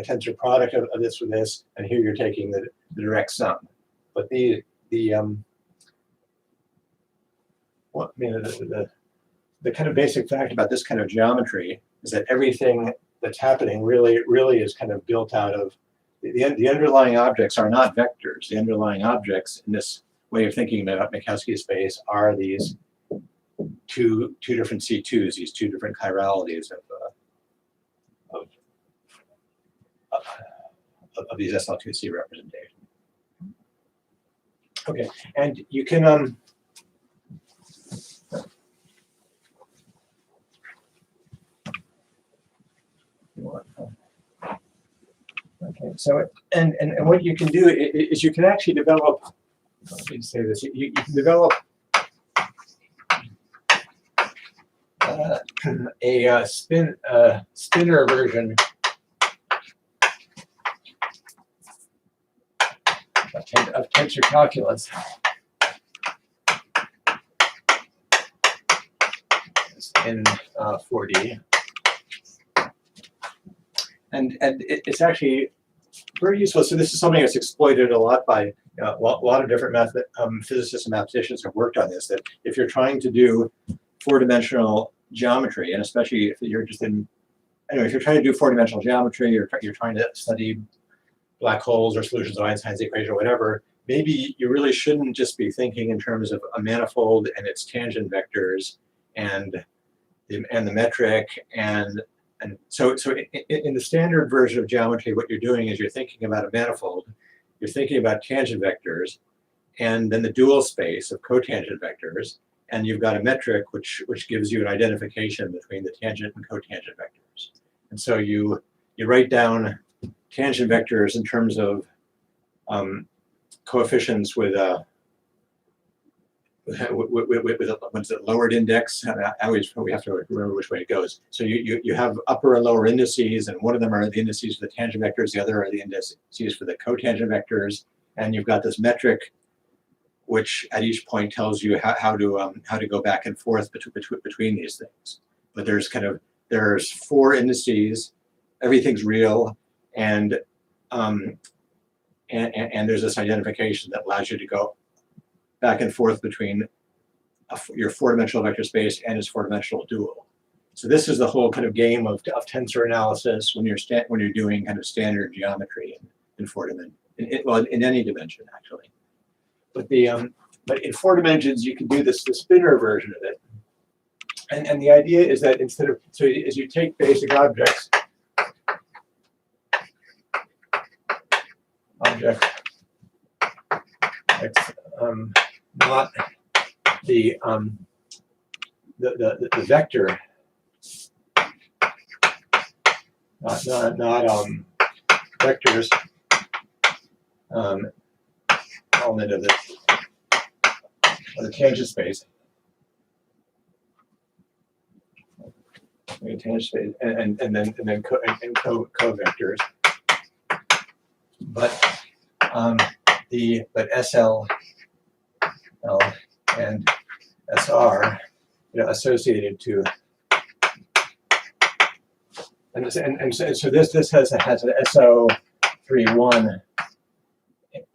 tensor product of this with this, and here you're taking the direct sum. But the kind of basic fact about this kind of geometry is that everything that's happening really is kind of built out of the underlying objects are not vectors. The underlying objects in this way of thinking about Minkowski space are these two different C2s, these two different chiralities of these SL2C representations. Okay, and you can and what you can do is you can actually develop. Let me say this. You can develop a spinner version of tensor calculus. In 4D, and it's actually very useful. So this is something that's exploited a lot by a lot of different physicists and mathematicians have worked on this. That if you're trying to do four-dimensional geometry, and especially if you're just anyway, if you're trying to do four-dimensional geometry, or you're trying to study black holes or solutions of Einstein's equation or whatever, maybe you really shouldn't just be thinking in terms of a manifold and its tangent vectors and the metric and so in the standard version of geometry, what you're doing is you're thinking about a manifold, you're thinking about tangent vectors, and then the dual space of cotangent vectors, and you've got a metric which gives you an identification between the tangent and cotangent vectors. And so you write down tangent vectors in terms of coefficients with a lowered index. We have to remember which way it goes. So you have upper and lower indices, and one of them are the indices for the tangent vectors, the other are the indices for the cotangent vectors, and you've got this metric which at each point tells you how to go back and forth between these things. But there's four indices, everything's real, and there's this identification that allows you to go back and forth between your four-dimensional vector space and its four-dimensional dual. So this is the whole kind of game of tensor analysis when you're doing kind of standard geometry in four dimensions. Well, in any dimension actually. But but in four dimensions you can do the spinner version of it. And the idea is that as you take basic objects not the vector, not vectors element of the tangent space. Tangent space, and then co-vectors, but SL and SR, associated to, and so this has an SO31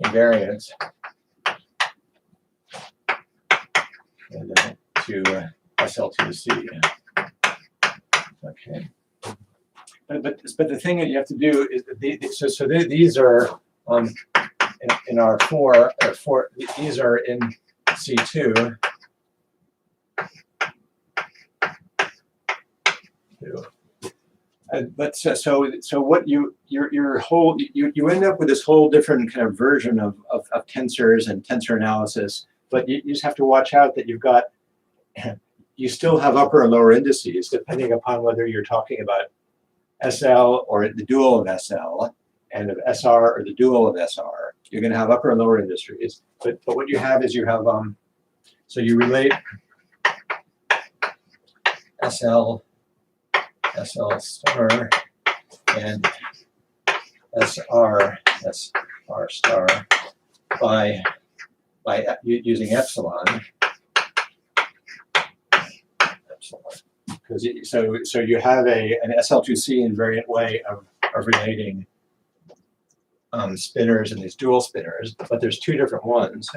invariance, and to SL2C. Okay, but the thing that you have to do is these are in our four. These are in C2. But so what your whole you end up with this whole different kind of version of tensors and tensor analysis. But you just have to watch out that you still have upper and lower indices depending upon whether you're talking about SL or the dual of SL, and of SR or the dual of SR. You're going to have upper and lower indices. But what you have is so you relate SL star and SR star by using epsilon. Because so you have an SL2C invariant way of relating spinners and these dual spinners, but there's two different ones.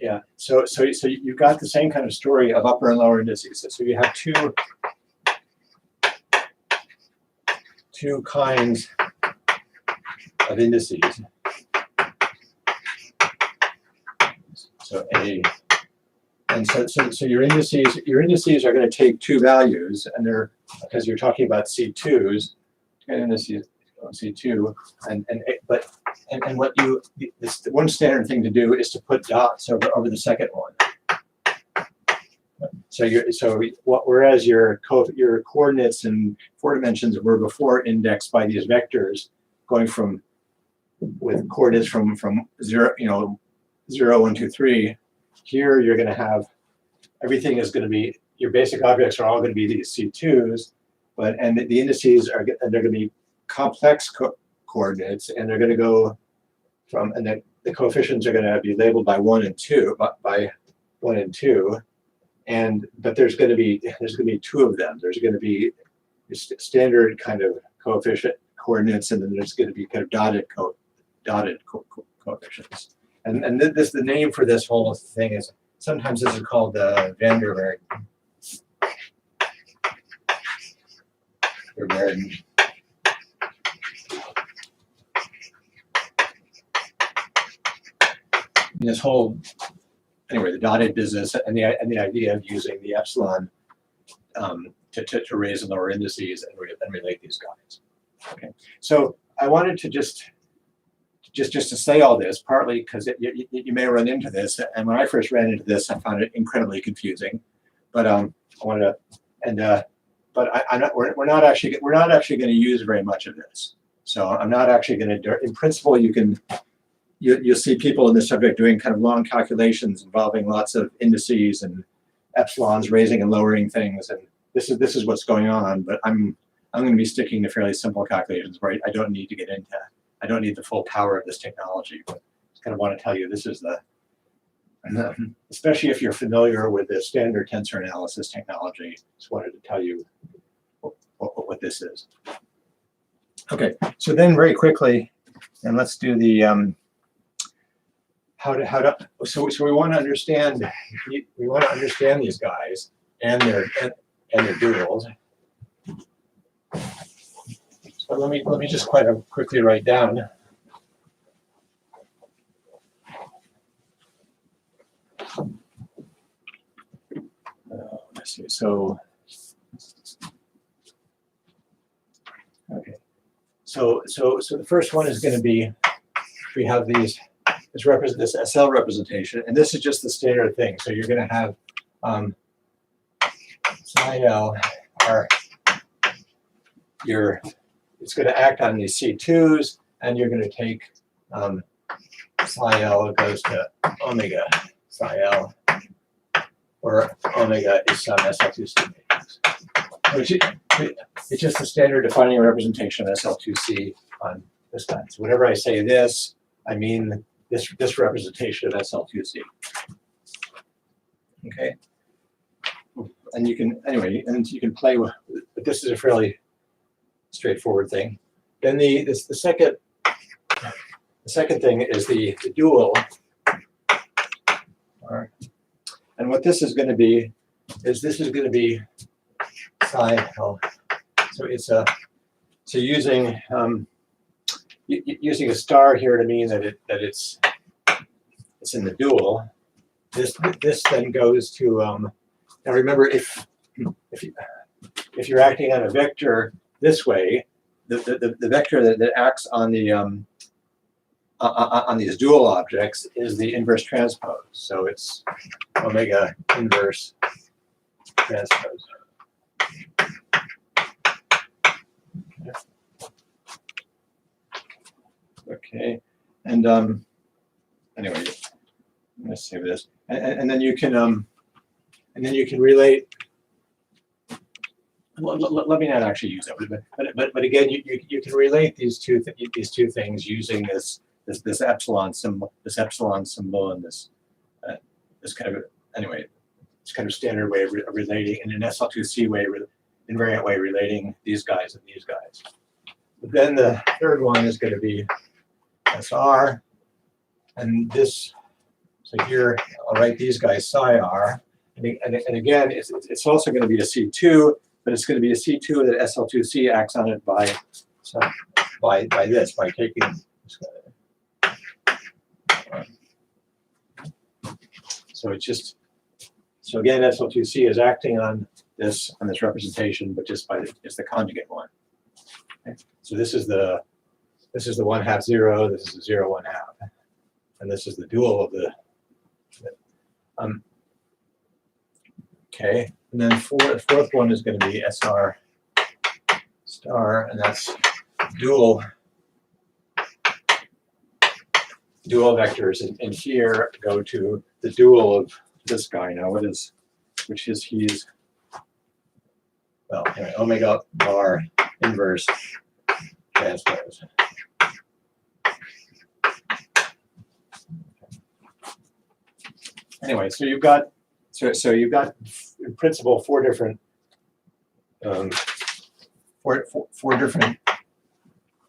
Yeah. So you've got the same kind of story of upper and lower indices. So you have two kinds of indices. So your indices are going to take two values, and they're, because you're talking about C2s, and indices C2, and what this one standard thing to do is to put dots over the second one. Whereas your coordinates in 4 dimensions were before indexed by these vectors, going from with coordinates from 0, 0, 1, 2, 3. Here you're going to have everything is going to be your basic objects are all going to be these C2s, and the indices are they're going to be complex coordinates, and they're going to go from the coefficients are going to be labeled by 1 and 2 by 1 and 2. But there's going to be 2 of them. There's going to be standard kind of coefficient coordinates, and then there's going to be kind of dotted coefficients. And the name for this whole thing is sometimes this is called the Van der Waals. This whole anyway, the dotted business and the idea of using the epsilon to raise and lower indices and relate these guys. Okay, so I wanted to just to say all this, partly because you may run into this, and when I first ran into this, I found it incredibly confusing. But I wanted to, we're not actually going to use very much of this. So I'm not actually going to. In principle, you'll see people in this subject doing kind of long calculations involving lots of indices and epsilons raising and lowering things, and this is what's going on. But I'm going to be sticking to fairly simple calculations where I don't need to get into. I don't need the full power of this technology, but I kind of want to tell you this is especially if you're familiar with the standard tensor analysis technology, just wanted to tell you what this is. Okay, so then very quickly, and let's do the so we want to understand these guys and their duals. So let me just quite quickly write down. Let's see. So okay. So the first one is going to be we have this SL representation, and this is just the standard thing. So you're going to have psi L are it's going to act on these C2s, and you're going to take psi L goes to omega psi L, where omega is some SL2C matrix. It's just the standard defining representation of SL2C on this guy. So whenever I say this, I mean this representation of SL2C. Okay, and you can play with, but this is a fairly straightforward thing. Then the second thing is the dual. And what this is going to be is psi L. So it's using using a star here to mean that it's in the dual. This then goes to now remember if you're acting on a vector this way, the vector that acts on the on these dual objects is the inverse transpose. So it's omega inverse transpose. Okay, and anyway, let's save this, and then you can relate. Let me not actually use that, but again, you can relate these two things using this epsilon symbol, and this kind of it's kind of standard way of relating in an SL2C way, invariant way relating these guys and these guys. But then the third one is going to be SR, and this. So here I'll write these guys psi R, and again it's also going to be a C2. But it's going to be a C2 that SL2C acts on it by taking. So it's just again SL2C is acting on this representation, but just it's the conjugate one. Okay. So this is the 1/2 0. This is the 0 1/2, and this is the dual of the. Okay, and then the fourth one is going to be SR star, and that's dual vectors, and here go to the dual of this guy. Now, he's well, anyway, omega bar inverse transpose. Anyway, so you've got in principle four different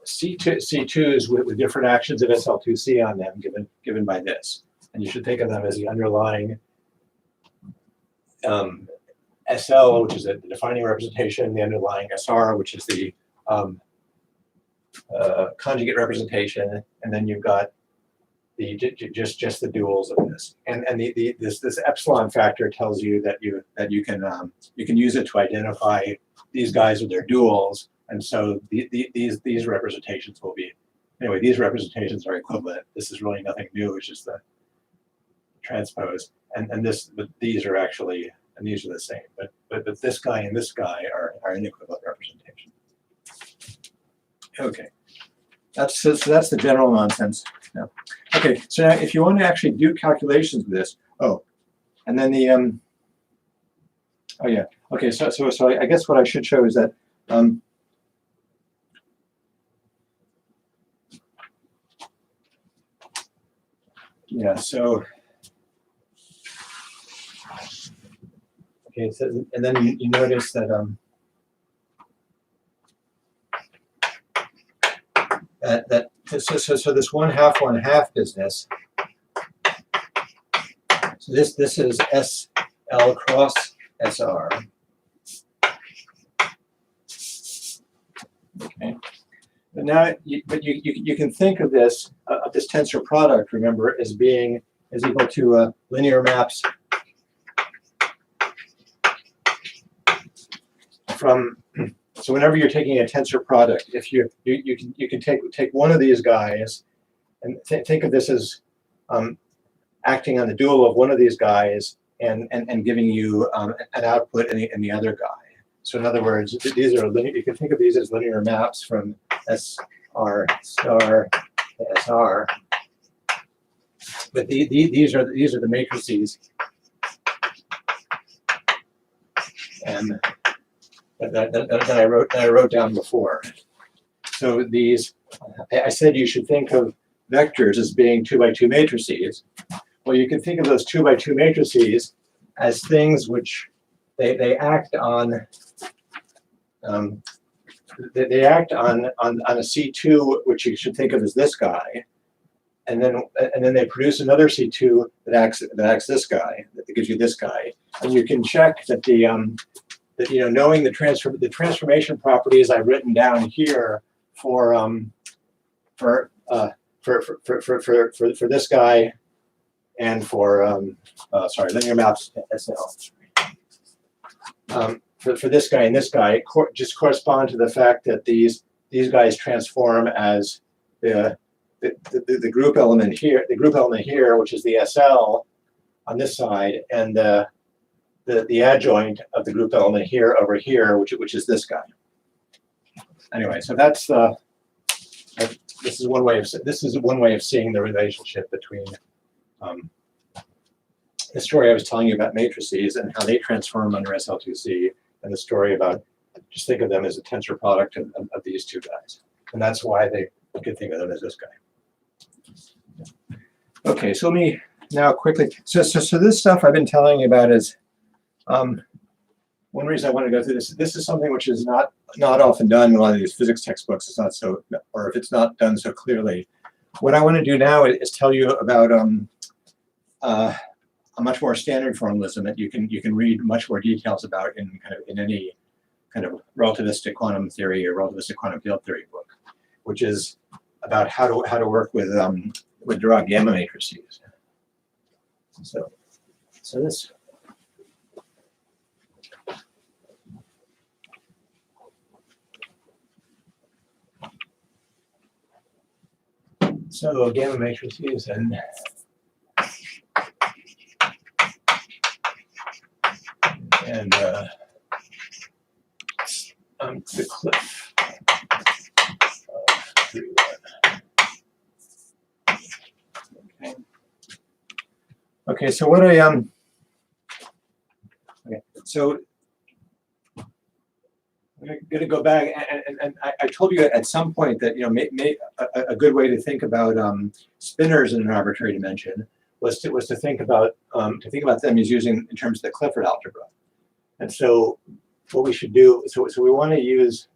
C2s with different actions of SL2C on them given by this, and you should think of them as the underlying SL, which is the defining representation, the underlying SR, which is the conjugate representation, and then you've got the just the duals of this, and this epsilon factor tells you that you can use it to identify these guys with their duals, and so these representations will be anyway. These representations are equivalent. This is really nothing new. It's just the transpose, but these are actually, and these are the same. But this guy and this guy are an equivalent representation. Okay, so that's the general nonsense. Yeah. Okay, so now if you want to actually do calculations with this, and then the oh yeah, okay, so I guess what I should show is that yeah, so okay, so, and then you notice that so this 1/2 business. So this is SL cross SR. Okay. But now, you can think of this tensor product, remember, as equal to linear maps from. So whenever you're taking a tensor product, if you can take one of these guys and think of this as acting on the dual of one of these guys and giving you an output in the other guy. So in other words, these are linear. You can think of these as linear maps from SR star to SR. But these are the matrices, and that I wrote down before. So these, I said you should think of vectors as being 2x2 matrices. Well, you can think of those 2x2 matrices as things which they act on. They act on a C2, which you should think of as this guy, and then they produce another C2 that acts this guy, that gives you this guy, and you can check that that knowing the transformation properties I've written down here for this guy and for linear maps SL. For this guy and this guy just correspond to the fact that these guys transform as the group element here, which is the SL on this side, and the adjoint of the group element here over here, which is this guy. Anyway, so that's this is one way of seeing the relationship between the story I was telling you about matrices and how they transform under SL2C, and the story about just think of them as a tensor product of these two guys, and that's why you could think of them as this guy. Okay, so let me now quickly. So this stuff I've been telling you about is. One reason I want to go through this. This is something which is not often done in a lot of these physics textbooks. It's not so, or if it's not done so clearly. What I want to do now is tell you about a much more standard formalism that you can read much more details about in any kind of relativistic quantum theory or relativistic quantum field theory book, which is about how to work with Dirac gamma matrices. So this. So gamma matrices and and the cliff of 3, 1. Okay, so what I okay, so I'm going to go back, and I told you at some point that a good way to think about spinors in an arbitrary dimension was to think about them as using in terms of the Clifford algebra. And so what we should do, so we want to use.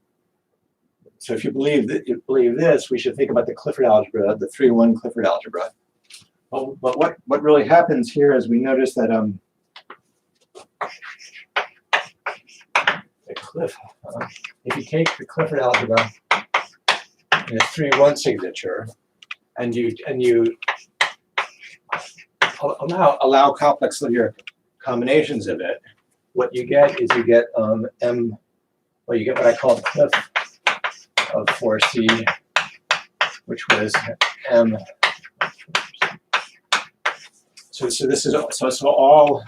So if you believe this, we should think about the Clifford algebra, the 3-1 Clifford algebra. But what really happens here is we notice that the Cliff, if you take the Clifford algebra in a 3-1 signature, and you allow complex linear combinations of it, what you get is you get you get what I call the cliff of 4C, which was M. So this is so all.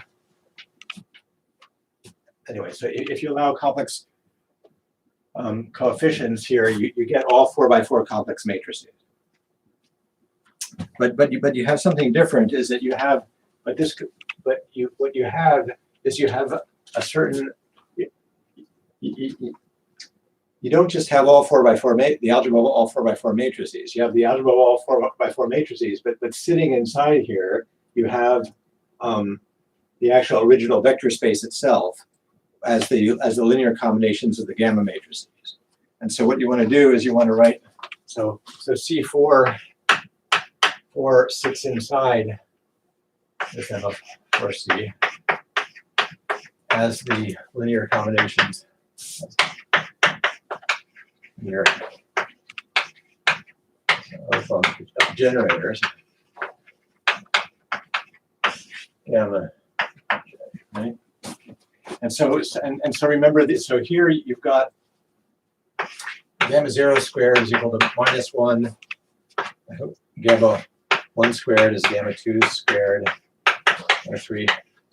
Anyway, so if you allow complex coefficients here, you get all 4x4 complex matrices. But you have something different. Is that you have what you have is you have a certain. You don't just have all 4x4 the algebra of all 4x4 matrices. You have the algebra of all 4x4 matrices, but sitting inside here, you have the actual original vector space itself as the linear combinations of the gamma matrices. And so what you want to do is you want to write so C4 sits inside this M of 4C as the linear combinations. Here of generators, gamma, right? And so remember this. So here you've got gamma 0 squared is equal to -1. Gamma 1 squared is gamma 2 squared, or 3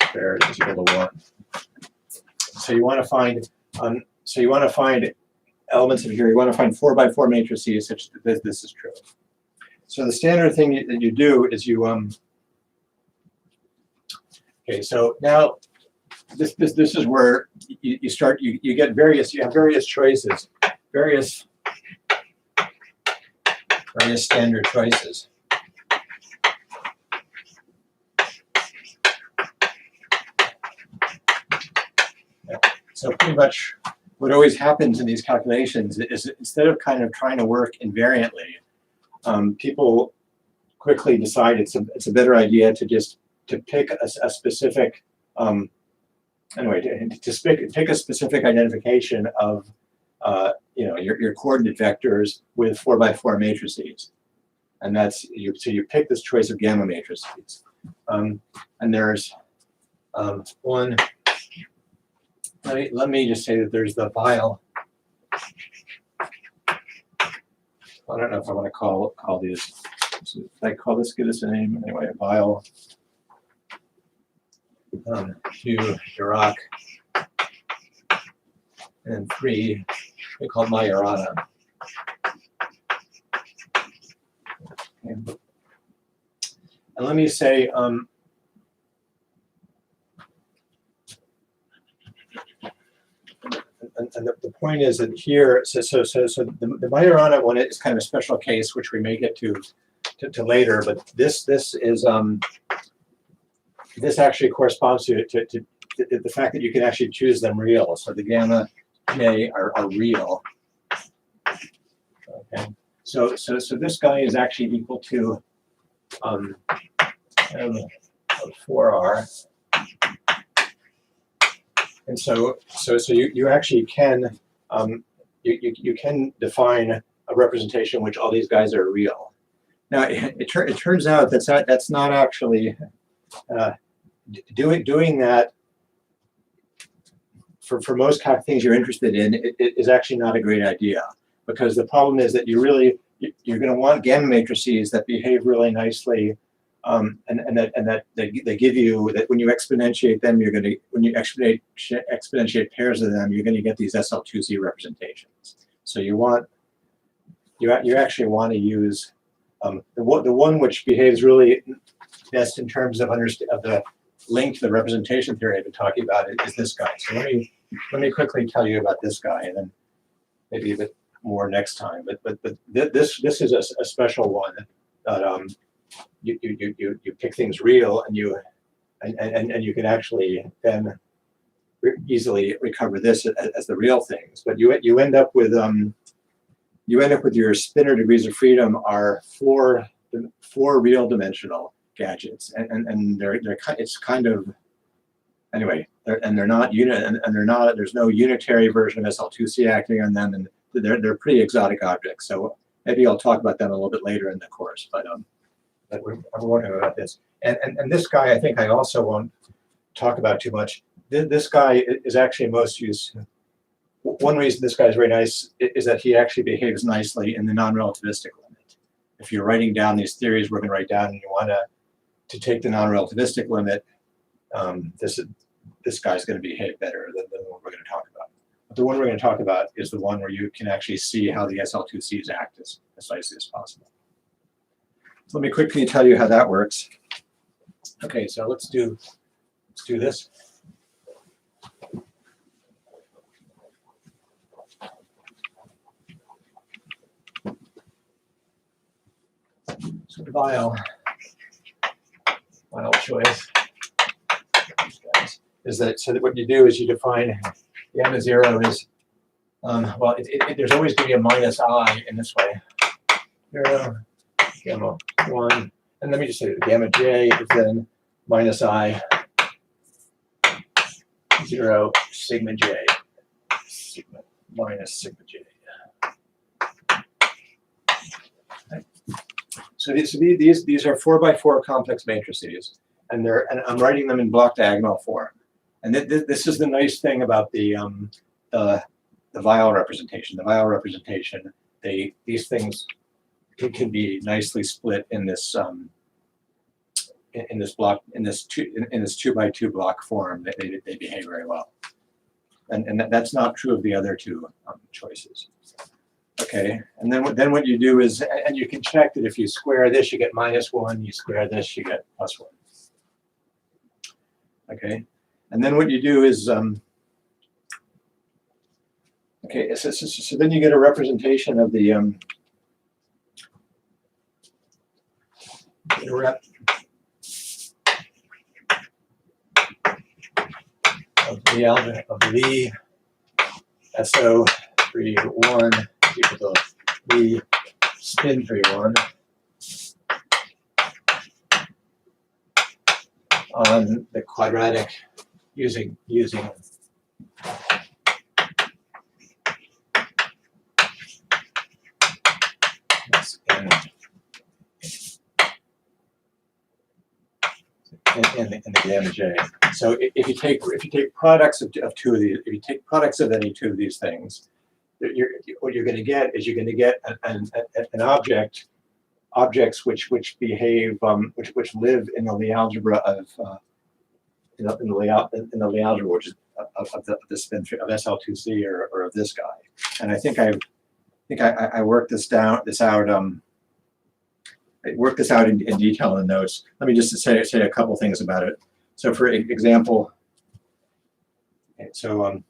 squared is equal to 1. So you want to find elements of here. You want to find 4x4 matrices such that this is true. So the standard thing that you do is you okay. So now this is where you start. You get various. You have various choices, various standard choices. So pretty much what always happens in these calculations is instead of kind of trying to work invariantly, people quickly decide it's a better idea to just pick a specific pick a specific identification of your coordinate vectors with 4x4 matrices, and that's so you pick this choice of gamma matrices, and there's one. Let me just say that there's the vial. I don't know if I want to call these. If I call this, give this a name anyway. A vial. 2 Dirac, and 3 we call Majorana. Okay. And let me say. And the point is that here, so the Majorana one is kind of a special case, which we may get to later. But this is this actually corresponds to the fact that you can actually choose them real. So the gamma K are real. Okay. So this guy is actually equal to M of 4R. And so you actually can you can define a representation in which all these guys are real. Now it turns out that's not actually doing that for most kind of things you're interested in. It is actually not a great idea, because the problem is that you're going to want gamma matrices that behave really nicely And that they give you that when you exponentiate them, when you exponentiate pairs of them, you're going to get these SL2Z representations. So you actually want to use the one which behaves really best in terms of the link to the representation theory I've been talking about is this guy. So let me quickly tell you about this guy, and then maybe a bit more next time. But this is a special one that you pick things real, and you can actually then easily recover this as the real things. But you end up with your spinor degrees of freedom are four real dimensional gadgets, and it's kind of anyway. They're not unit, and they're not. There's no unitary version of SL2C acting on them, and they're pretty exotic objects. So maybe I'll talk about them a little bit later in the course. But we're wondering about this, and this guy I think I also won't talk about too much. This guy is actually most used. One reason this guy is very nice is that he actually behaves nicely in the non-relativistic limit. If you're writing down these theories we're going to write down, and you want to take the non-relativistic limit, this guy's going to behave better than the one we're going to talk about. But the one we're going to talk about is the one where you can actually see how the SL2Cs act as nicely as possible. So let me quickly tell you how that works. Okay, so let's do this. So the vial choice is that what you do is you define gamma 0 is well, there's always going to be a minus I in this way. 0, gamma 1, and let me just say that gamma j is then minus I 0 sigma j, sigma minus sigma j. So these are 4x4 complex matrices, and I'm writing them in block diagonal form. And this is the nice thing about the vial representation. The vial representation, these things can be nicely split in this in this 2x2 block form. They behave very well, and that's not true of the other two choices. Okay, and then what you do is, and you can check that if you square this, you get -1. You square this, you get +1. Okay, and then what you do is, okay, so then you get a representation of the algebra of the SO31 equal to the SpinZero on the quadratic using in the gamma j. So if you take products of two of these, if you take products of any two of these things, what you're going to get is you're going to get an objects which behave which live in the Lie algebra of in the Lie algebra, which is of the spin of SL2C or of this guy. And I think I worked this out. I worked this out in detail in the notes. Let me just say a couple things about it. So for example, so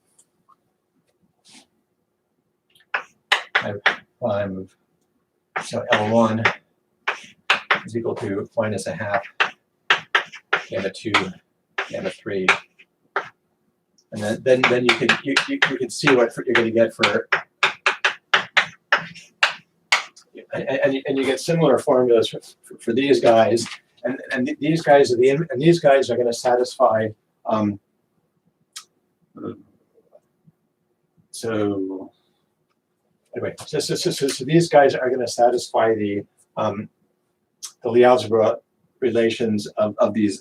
so L1 is equal to -1/2 gamma 2 gamma 3, and then you can see what you're going to get for, and you get similar formulas for these guys, and these guys are going to satisfy. So anyway, so these guys are going to satisfy the Lie algebra relations of these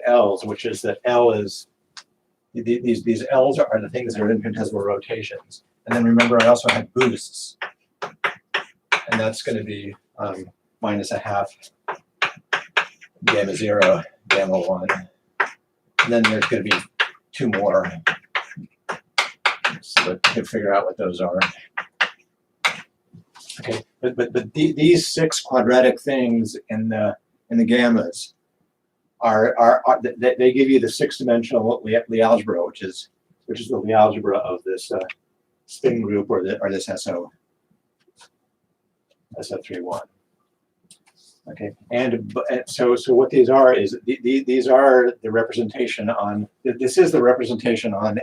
L's, which is that L is these L's are the things that are infinitesimal rotations. And then remember, I also had boosts, and that's going to be -1/2 gamma 0, gamma 1. And then there's going to be 2 more. So we can figure out what those are. Okay, but these 6 quadratic things in the gammas they give you the 6-dimensional Lie algebra, which is the Lie algebra of this spin group or this SO31. Okay, and so what these are is these are the representation on. This is the representation on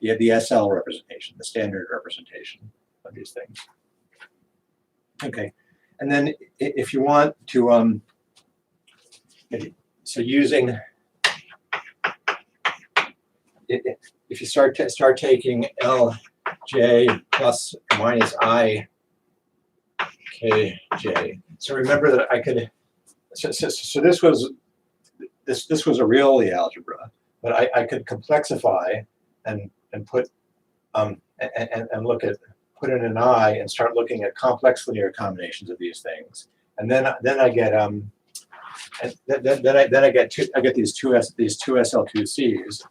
the SL representation, the standard representation of these things. Okay, and then if you want to so using if you start taking LJ plus minus I KJ. So remember that I could. So this was a real Lie algebra, but I could complexify and put and look at put in an I and start looking at complex linear combinations of these things, and then I get I get these two SL2Cs.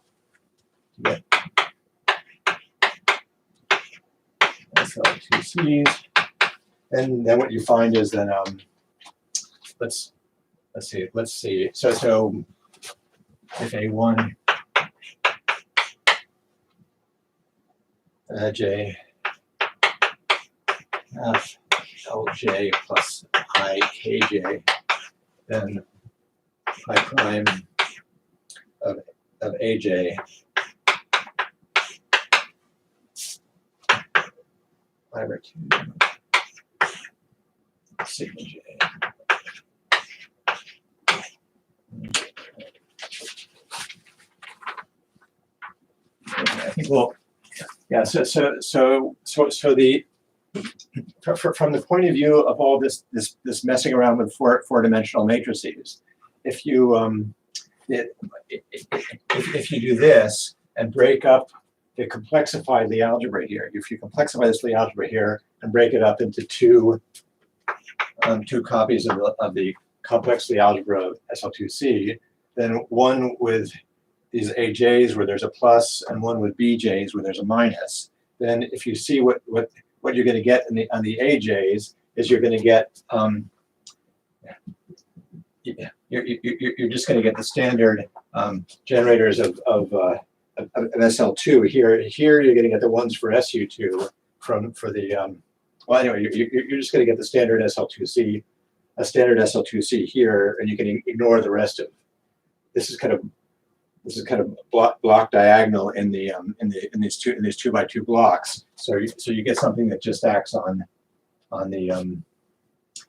SL2Cs. And then what you find is then let's see. So if A1 J F LJ plus I KJ, then I prime of AJ over 2 sigma J. I think we'll, yeah. So the from the point of view of all this messing around with four-dimensional matrices, if you if you do this and break up the complexified Lie algebra here, if you complexify this Lie algebra here and break it up into two copies of the complex Lie algebra of SL2C, then one with these AJs where there's a plus and one with BJs where there's a minus, then if you see what you're going to get on the AJs is you're going to get you're just going to get the standard generators of SL2 here. Here you're going to get the ones for SU2 for the well, anyway, you're just going to get the standard SL2C, a standard SL2C here, and you can ignore the rest of. This is kind of block diagonal in these 2x2 blocks. So you get something that just acts on the.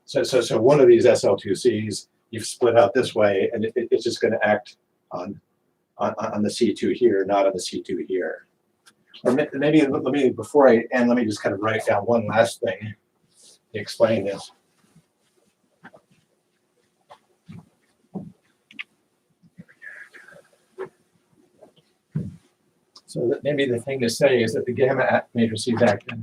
So one of these SL2Cs you've split out this way, and it's just going to act on the C2 here, not on the C2 here. Or maybe let me, before I end, let me just kind of write down one last thing to explain this. So that maybe the thing to say is that the gamma matrices act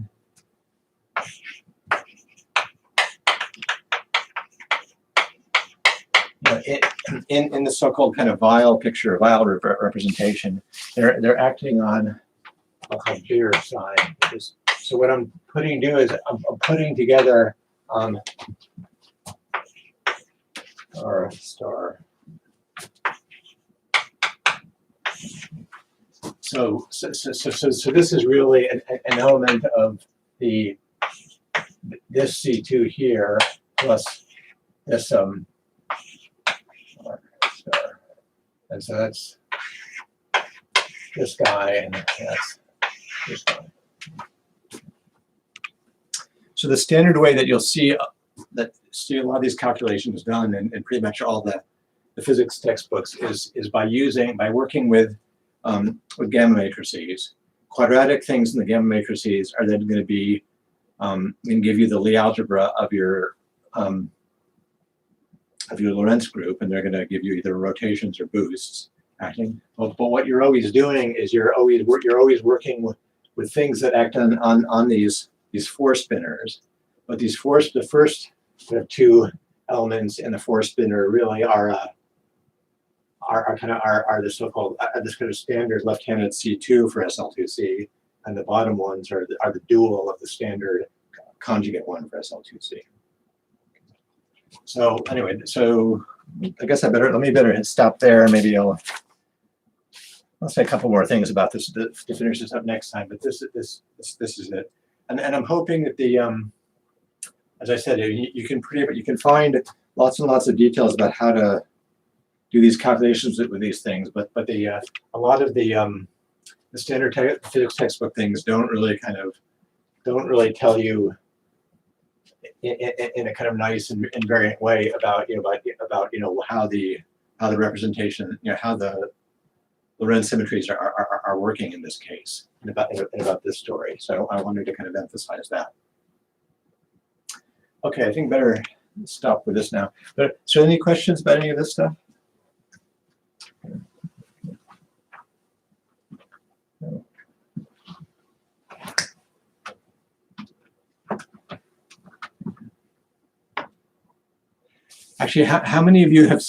in the so-called kind of Weil picture, Weil representation, they're acting on. I'll call bigger side. So what I'm putting is I'm putting together R star. So this is really an element of this C2 here plus this R star, and so that's this guy and that's. So the standard way that you'll see a lot of these calculations done in pretty much all the physics textbooks is by working with gamma matrices. Quadratic things in the gamma matrices are then going to be going to give you the Lie algebra of your Lorentz group, and they're going to give you either rotations or boosts acting. But what you're always doing is you're always working with things that act on these four spinners. But the first two elements in the 4-spinner really are the so-called this kind of standard left-handed C2 for SL2C, and the bottom ones are the dual of the standard conjugate one for SL2C. So anyway, so I guess let me better stop there. Maybe I'll say a couple more things about this to finish this up next time. But this is it, and I'm hoping that the as I said, you can find lots and lots of details about how to do these calculations with these things. But a lot of the standard physics textbook things don't really tell you in a kind of nice and invariant way about how the representation, how the Lorentz symmetries are working in this case and about this story. So I wanted to kind of emphasize that. Okay, I think better stop with this now. But so any questions about any of this stuff? Actually, how many of you have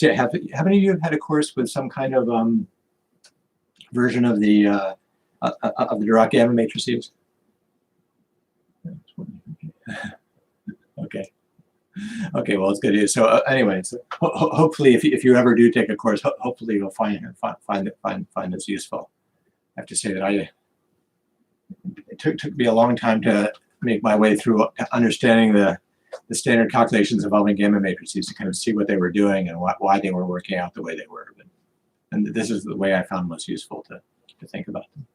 had a course with some kind of version of the Dirac gamma matrices? Okay, well, it's good. So anyway, hopefully, if you ever do take a course, hopefully you'll find this useful. I have to say that it took me a long time to make my way through understanding the standard calculations involving gamma matrices to kind of see what they were doing and why they were working out the way they were. And this is the way I found most useful to think about them.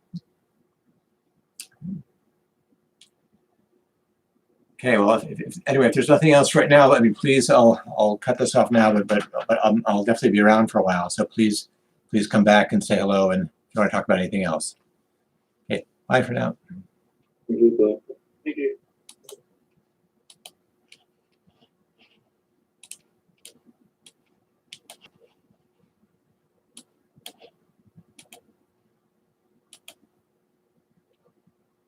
Okay, well, anyway, if there's nothing else right now, please, I'll cut this off now, but I'll definitely be around for a while. So please come back and say hello, and if you want to talk about anything else. Okay, bye for now. Thank you.